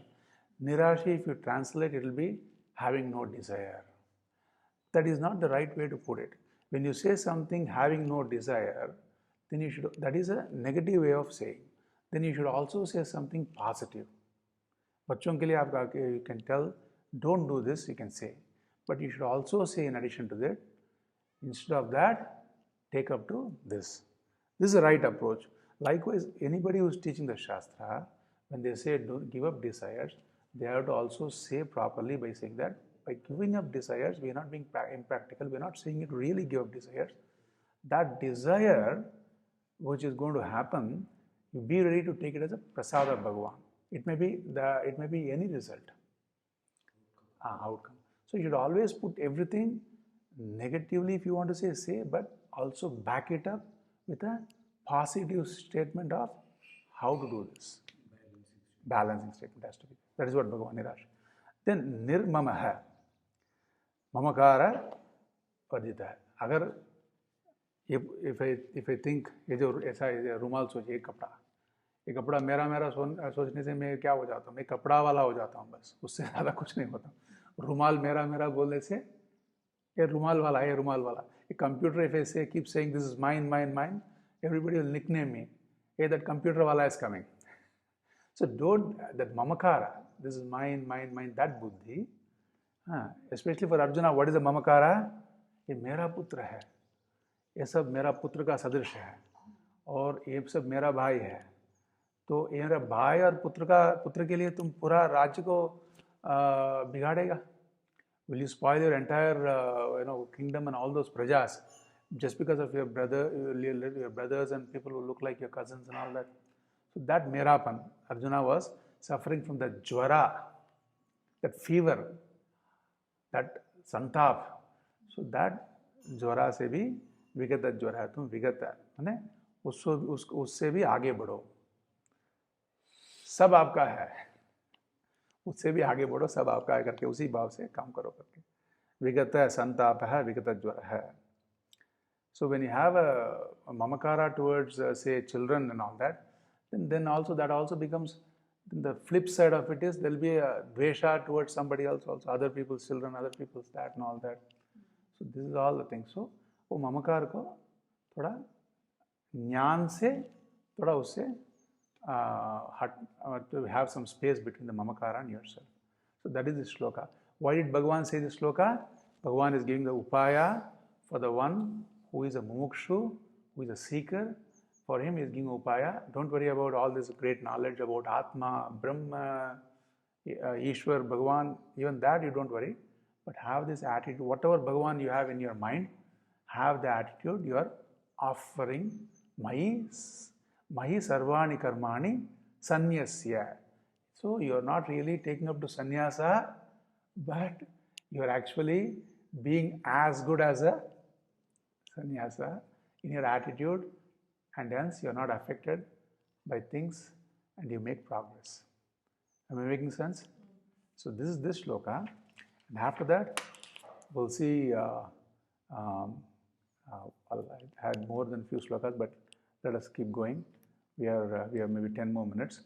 निराशी, if you translate, it will be having no desire. That is not the right way to put it. When you say something having no desire, then you should, that is a negative way of saying. Then you should also say something positive. बच्चों के लिए आप you can tell, don't do this, you can say. But you should also say in addition to that, instead of that, take up to this. This is the right approach. Likewise, anybody who is teaching the Shastra, when they say don't give up desires, they have to also say properly by saying that by giving up desires, we are not being impractical, we are not saying it really give up desires. That desire which is going to happen, you be ready to take it as a prasada Bhagavan. It may be any result, outcome. So you should always put everything negatively, if you want to say, but also back it up with a positive statement of how to do this. Balancing statement has to be. That is what Bhagavan Nirash. Then nirmamaha, mamakara padita. अगर if I think ये जो ऐसा रुमाल सोचिए, ये कपड़ा मेरा सोचने से मैं क्या हो जाता हूँ? मैं कपड़ा वाला हो जाता हूँ, बस उससे ज़्यादा कुछ नहीं होता। रुमाल मेरा मेरा बोलने से ये रुमाल वाला, ये रुमाल वाला. A computer, if I say, keep saying this is mine, mine, mine, everybody will nickname me. Hey, that computer wala is coming. So don't, that mamakara, this is mine, mine, mine, that buddhi, especially for Arjuna, what is the mamakara? ये मेरा पुत्र है, ये सब मेरा पुत्र का सदृश है, और ये सब मेरा भाई है. तो ये मेरा भाई और पुत्र के लिए तुम पूरा राज्य को बिगाड़ेगा. Will you spoil your entire kingdom and all those prajas just because of your brothers and people who look like your cousins and all that? So that merapan, Arjuna was suffering from that jwara, that fever, that santap. So that jwara से भी विगत ज्वरा है, तुम विगत है, उससे भी आगे बढ़ो. सब आपका है, उससे भी आगे बढ़ो, सब आपका है करके उसी भाव से काम करो करके. विगत संताप है, विगत ज्वर है. So when you have a mamakara towards say children and all that, then also that also becomes, the flip side of it is there will be a dvesha towards somebody else also, other people's children, other people's that and all that. So this is all the thing. So वो ममकार को थोड़ा ज्ञान से थोड़ा उससे to have some space between the mamakara and yourself. So that is the shloka. Why did Bhagavan say this shloka? Bhagavan is giving the upaya for the one who is a mumukshu, who is a seeker. For him, he is giving upaya. Don't worry about all this great knowledge about Atma, Brahma, Ishwar, Bhagavan. Even that you don't worry. But have this attitude. Whatever Bhagavan you have in your mind, have the attitude you are offering Mahi sarvani karmani sanyasya. So you are not really taking up to sannyasa, but you are actually being as good as a sannyasa in your attitude, and hence you are not affected by things and you make progress. Am I making sense? So this is this shloka, and after that we'll see. I had more than few slokas, but let us keep going. We have maybe 10 more minutes.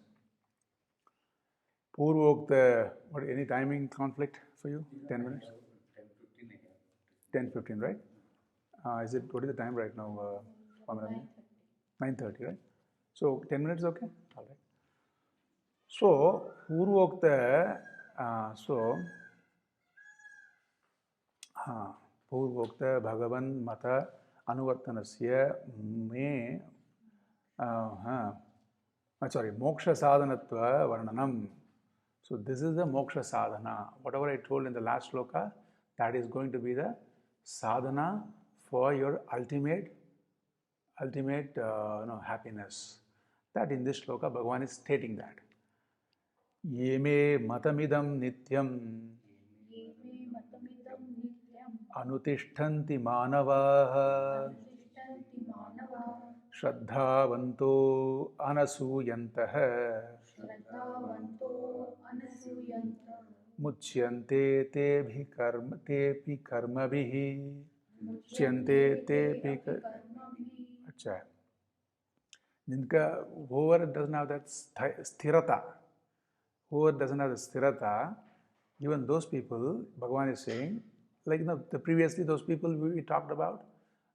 Purvokta, what, any timing conflict for you? 10 minutes? 10:15, right? What is the time right now? 9:30, right? So 10 minutes, okay? All right. So, Purvokta, Purvokta Bhagavan Mata Anuvartanasya me Moksha Sadhanatva Varnanam. So this is the Moksha Sadhana. Whatever I told in the last sloka, that is going to be the sadhana for your ultimate happiness. That in this sloka, Bhagavan is stating that. Yeme matamidam nityam Anutishtanti manavaha Shraddhavanto anasuyantaha Muchyante tepi karmabhihi Muchyante tepi अच्छा, जिनका whoever doesn't have that sthirata, even those people, Bhagavan is saying, like the previously those people we talked about,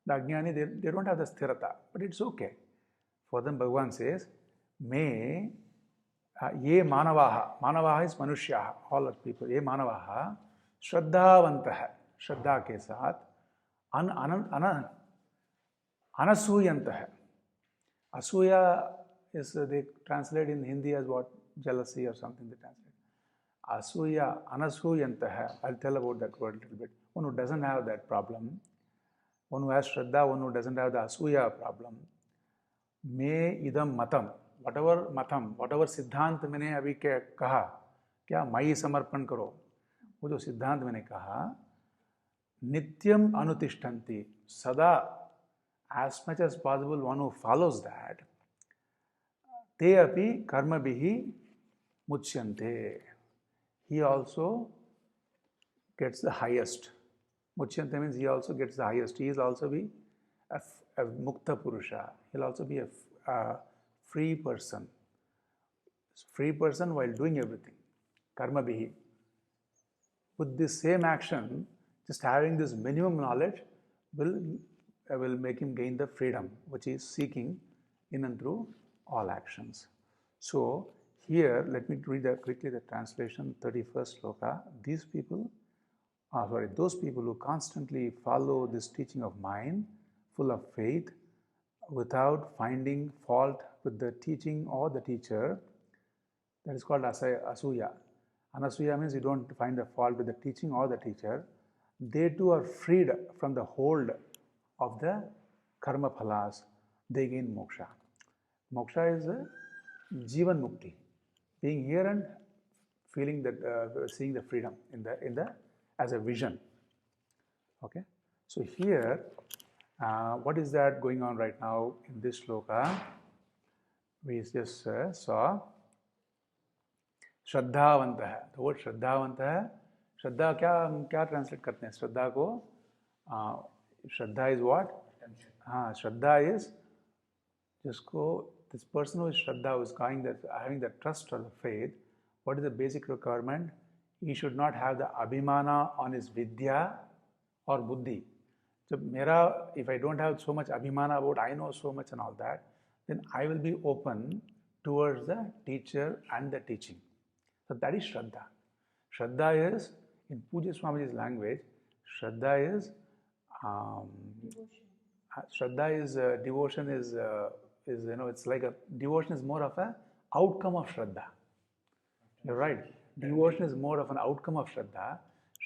the Ajnani, they don't have the sthirata, but it's okay. For them, Bhagavan says, May ye manavaha is manushyaha, all the people, ye manavaha, shraddhavantaha, shraddha ke saath, anasuyantaha. Asuya is, they translate in Hindi as what? Jealousy or something they translate. Asuya, anasuyantaha. I'll tell about that word a little bit. One who doesn't have that problem, one who has Shraddha, one who doesn't have the Asuya problem. Me idam matam, whatever सिद्धांत मैंने अभी कहा, क्या मयि समर्पण करो, वो जो सिद्धांत मैंने कहा, नित्यम अनुतिष्ठन्ति, सदा, as much as possible, one who follows that, te api karmabhihi muchyante. He also gets the highest. Muchyante means he also gets the highest. He is also be a mukta purusha. He'll also be a free person. Free person while doing everything. Karmabhihi. with this same action, just having this minimum knowledge will make him gain the freedom which he is seeking in and through all actions. So here, let me read quickly the translation, 31st sloka. These people, those people who constantly follow this teaching of mine, full of faith, without finding fault with the teaching or the teacher, that is called asuya. Anasuya means you don't find the fault with the teaching or the teacher. They too are freed from the hold of the karma phalas. They gain moksha. Moksha is jivan mukti, being here and feeling that, seeing the freedom in the as a vision. Okay, so here, what is that going on right now in this sloka? We just saw श्रद्धावंतः. The word श्रद्धावंतः, श्रद्धा क्या translate करते हैं श्रद्धा को? श्रद्धा is what? Shraddha is जिसको, this person who is Shraddha, who is having the trust or the faith, what is the basic requirement? He should not have the abhimana on his vidya or buddhi. So if I don't have so much abhimana about I know so much and all that, then I will be open towards the teacher and the teaching. So that is Shraddha. Shraddha is, in Pujya Swamiji's language, Shraddha is devotion is it's like a devotion is more of a outcome of Shraddha. You're right. Devotion is more of an outcome of Shraddha.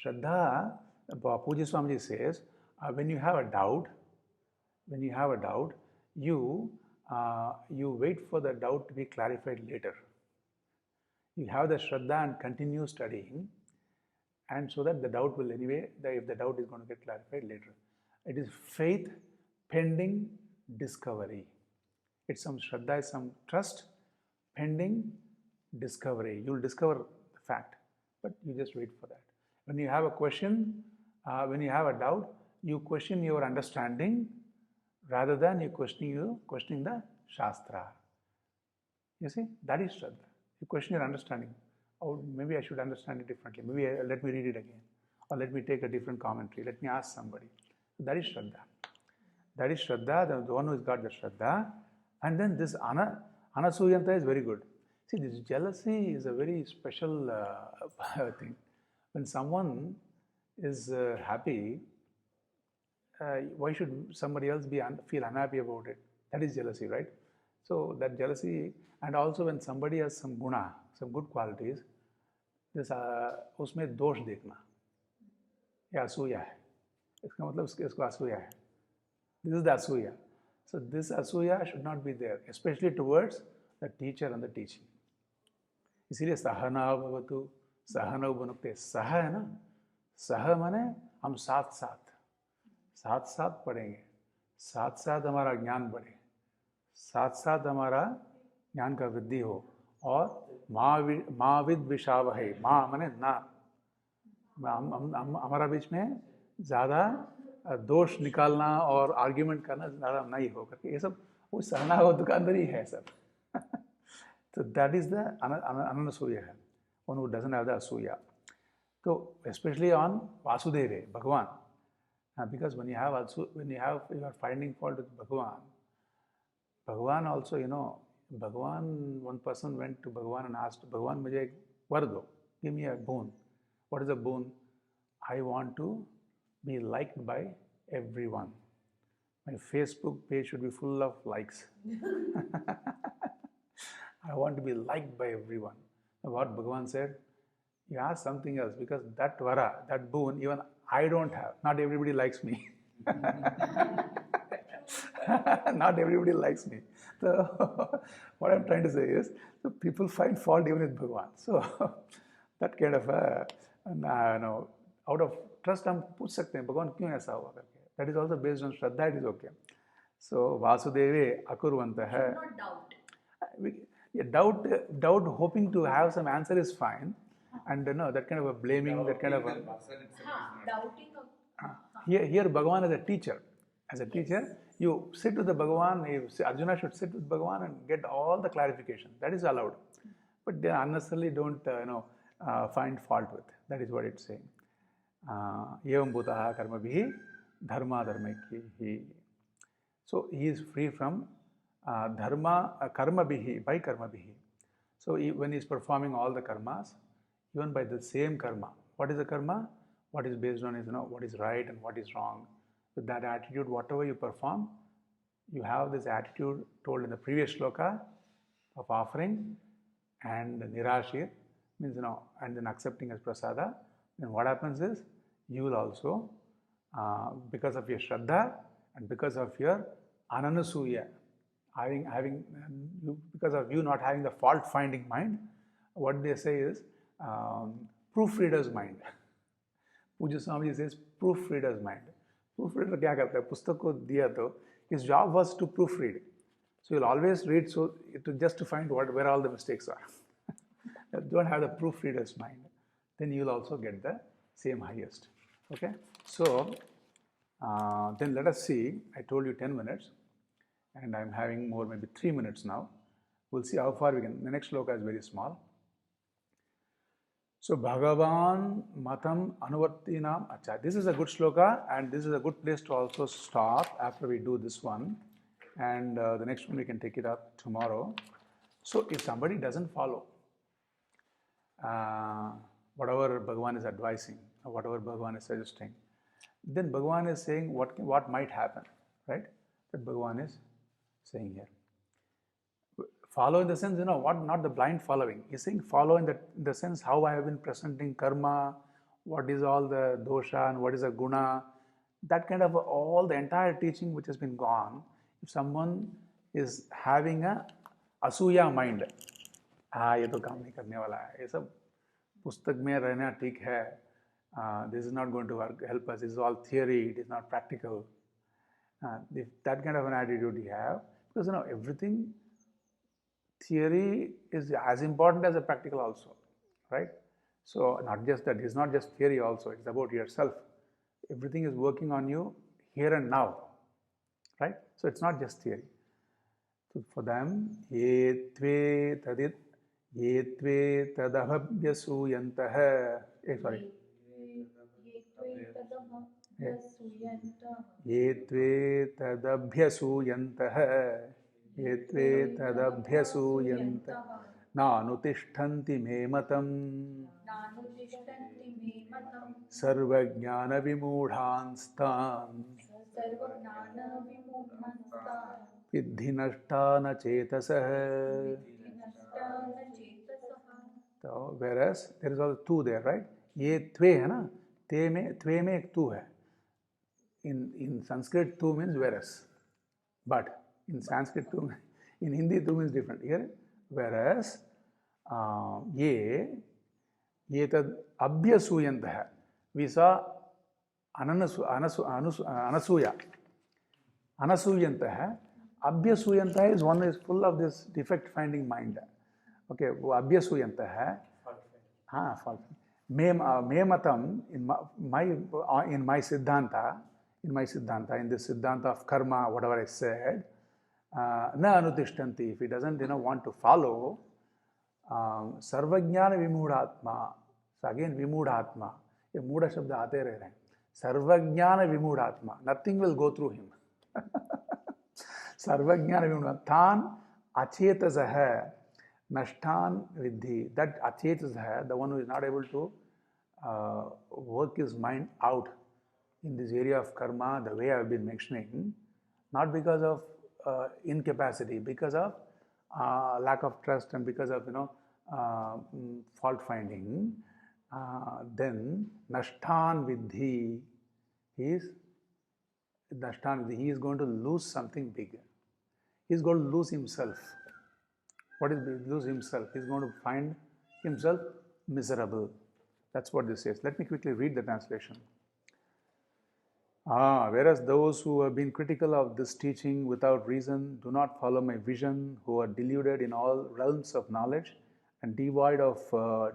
Shraddha, Pujya Swamiji says, when you have a doubt, you wait for the doubt to be clarified later. You have the Shraddha and continue studying, and so that the doubt will anyway, if the doubt is going to get clarified later. It is faith pending discovery. It's some Shraddha, is some trust pending discovery. You'll discover the fact, but you just wait for that. When you have a question, when you have a doubt, you question your understanding rather than you questioning the Shastra. You see, that is Shraddha. You question your understanding. Oh, maybe I should understand it differently. Maybe let me read it again. Or let me take a different commentary. Let me ask somebody. That is Shraddha. That is Shraddha, the one who has got the Shraddha. And then this Anasuyanta is very good. See, this jealousy is a very special thing. When someone is happy, why should somebody else feel unhappy about it? That is jealousy, right? So that jealousy, and also when somebody has some guna, some good qualities, this उसमें दोष देखना, ये असूया है. इसका मतलब इसको असूया है. This is the asuya. So this asuya should not be there, especially towards the teacher and the teaching. इसीलिए सहना भवतु, सहनौ भुनक्ते. सह है ना, सह माने हम साथ साथ पढ़ेंगे, साथ हमारा ज्ञान बढ़े, साथ हमारा ज्ञान का वृद्धि हो. और माँ विद विषावहे, माँ माने ना, हमारा बीच में ज़्यादा दोष निकालना और आर्ग्यूमेंट करना ज़्यादा नहीं हो करके, ये सब वो सहना हो दुकानदारी ही है सब. So that is the Ananasuya, one who doesn't have the Asuya. So especially on Vasudeva, Bhagavan, because when you are finding fault with Bhagavan also, Bhagavan, one person went to Bhagavan and asked, Bhagavan, mujhe ek var do, give me a boon. What is a boon? I want to be liked by everyone. My Facebook page should be full of likes. I want to be liked by everyone. What Bhagavan said, you ask something else, because that vara, that boon, even I don't have. Not everybody likes me. Not everybody likes me. So what I'm trying to say is, so people find fault even with Bhagavan. So that kind of out of trust हम पूछ सकते हैं भगवान क्यों ऐसा हुआ करके. That is also based on Shraddha. It is okay. So Vasudeve akurvantah. Doubt hoping to have some answer is fine, and that kind of a blaming, that kind of a doubting. Here Bhagavan is a teacher. As a teacher, you sit with the Bhagavan. Arjuna should sit with Bhagavan and get all the clarification. That is allowed, but they unnecessarily don't find fault with. That is what it's saying. Evam bhutaha karmabhihi dharma dharmaikyaihi. So he is free from karmabhihi, by karmabhihi. So when he is performing all the karmas, even by the same karma, what is the karma? What is based on is, what is right and what is wrong. With that attitude, whatever you perform, you have this attitude told in the previous shloka of offering and nirashir, means, and then accepting as prasada. Then what happens is, you will also, because of your shraddha and because of your ananasuya, because of you not having the fault finding mind, what they say is proofreader's mind. Puja Swamiji says proofreader's mind. Proofreader क्या करता है? पुस्तक को दिया तो his job was to proofread. So you'll always read just to find where all the mistakes are. Don't have the proofreader's mind. Then you'll also get the same highest. Okay? So then let us see. I told you 10 minutes, and I'm having more, maybe 3 minutes now. We'll see how far we can. The next shloka is very small. So Bhagavan Matam Anuvartinam. Acha, this is a good shloka, and this is a good place to also stop after we do this one. And the next one we can take it up tomorrow. So if somebody doesn't follow whatever Bhagavan is advising, or whatever Bhagavan is suggesting, then Bhagavan is saying what might happen, right? That Bhagavan is saying here. Follow in the sense, not the blind following. He's saying follow in the sense how I have been presenting karma, what is all the dosha and what is a guna, that kind of all the entire teaching which has been gone. If someone is having a asuya mind, ये तो काम नहीं करने वाला है, ये सब पुस्तक में रहना ठीक है, this is not going to help us, this is all theory, it is not practical. If that kind of an attitude you have, because everything theory is as important as a practical also, right? So not just that, it's not just theory also, it's about yourself. Everything is working on you here and now, right? So it's not just theory. So for them, ye tve tadabhyasuyantah, sorry. Ye tve tadabhyasuyantah. Yetve tadabhyasuyanta nanutishtanti me matam sarvajnana vimudhanstan vidhi nashtana chetasah. So whereas there is also two there, right? Ye tve hai na, tve mein ek tu hai. In Sanskrit, tu means whereas, but in Sanskrit, in Hindi, tu means different. Here, whereas, ye tad abhyasuyantah. We saw anasuya. Anasuyantah. Abhyasuyantah is one who is full of this defect-finding mind. Okay, abhyasuyantah hai. Fault. Me matam, in my siddhanta, in this siddhanta of karma, whatever I said, na anutishtanti, if he doesn't want to follow, sarvajnana vimudhatma. So again, vimudhatma. Ye muda shabda aate reh rahe. Sarvajnana vimudhatma. Nothing will go through him. Sarvajnana vimudhatma. Tan achetasah nashtan vidhi. That achetasah, the one who is not able to work his mind out in this area of karma, the way I have been mentioning, not because of incapacity, because of lack of trust and because of fault finding, then nashtan vidhi, he is going to lose something bigger. He is going to lose himself. What is lose himself? He is going to find himself miserable. That's what this says. Let me quickly read the translation. Whereas those who have been critical of this teaching without reason do not follow my vision, who are deluded in all realms of knowledge and devoid of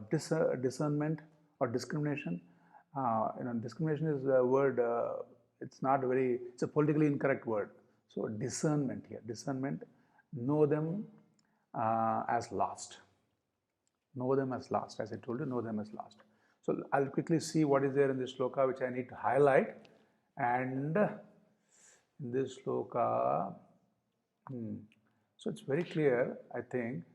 discernment or discrimination. Discrimination is a word, it's a politically incorrect word. So discernment here, discernment, know them as lost. Know them as lost, as I told you, know them as lost. So I'll quickly see what is there in this sloka which I need to highlight. And in this sloka, so it's very clear, I think.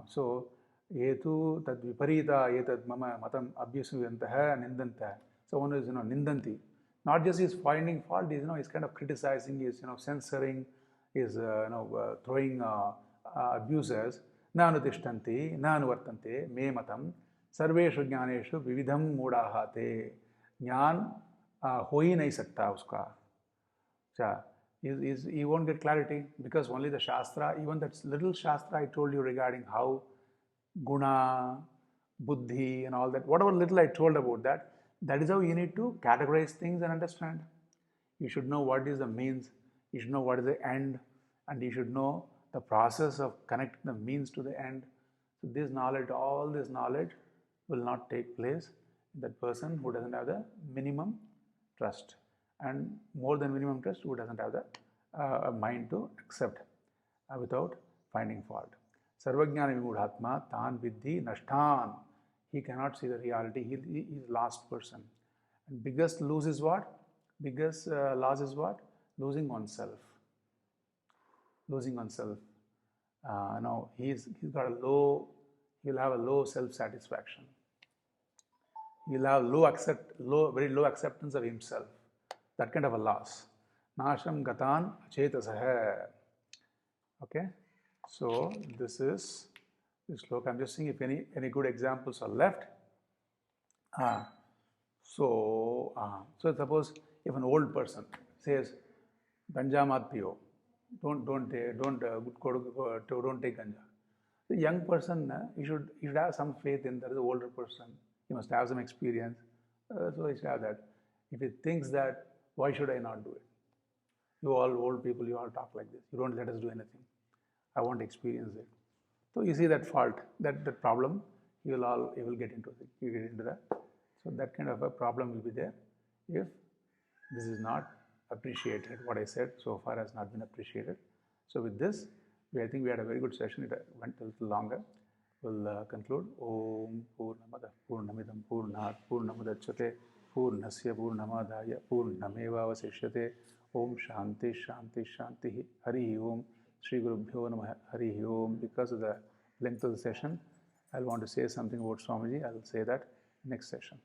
So, yetu tad viparita etad mama matam abhyasuyantah nindantah. So one is nindanti. Not just he's finding fault, he's kind of criticizing, he's censoring, he's throwing abuses. Na anutishtanti, na anuvartante, me matam, sarveshu jnaneshu vividham moodaha te. Jnaan ho hi nahi sakta uska. He won't get clarity because only the Shastra, even that little Shastra I told you regarding how guna, buddhi and all that, whatever little I told about that, that is how you need to categorize things and understand. You should know what is the means, you should know what is the end, and you should know the process of connecting the means to the end. So this knowledge, all this knowledge will not take place in that person who doesn't have the minimum trust. And more than minimum trust, who doesn't have the mind to accept without finding fault. Sarvajnana vimudhatma tan vidhi nashtan. He cannot see the reality. He is last person. And biggest lose is what? Biggest loss is what? Losing oneself. Losing oneself. Now he's got a low. He'll have a low self-satisfaction. He'll have very low acceptance of himself. That kind of a loss. Nasham gatan achetasah. Okay, so this is this sloka. I'm just seeing if any good examples are left. So suppose if an old person says, "Ganja mat piyo," don't take ganja. The young person, he should have some faith in that. The older person, he must have some experience. So he should have that. If he thinks that, why should I not do it? You all old people, you all talk like this. You don't let us do anything. I want to experience it. So you see that fault, that problem, you will get into it. You get into that. So that kind of a problem will be there if this is not appreciated. What I said so far has not been appreciated. So with this, I think we had a very good session. It went a little longer. We'll conclude. Om Purnamada Purnamidam Purnat Purnamudachyate Purnasya Purnamadaya Purnameva Vasishyate. Om Shanti Shanti Shanti. Hari Om. Shri Gurubhyo Namaha. Hari Om. Because of the length of the session, I'll want to say something about Swamiji. I'll say that next session.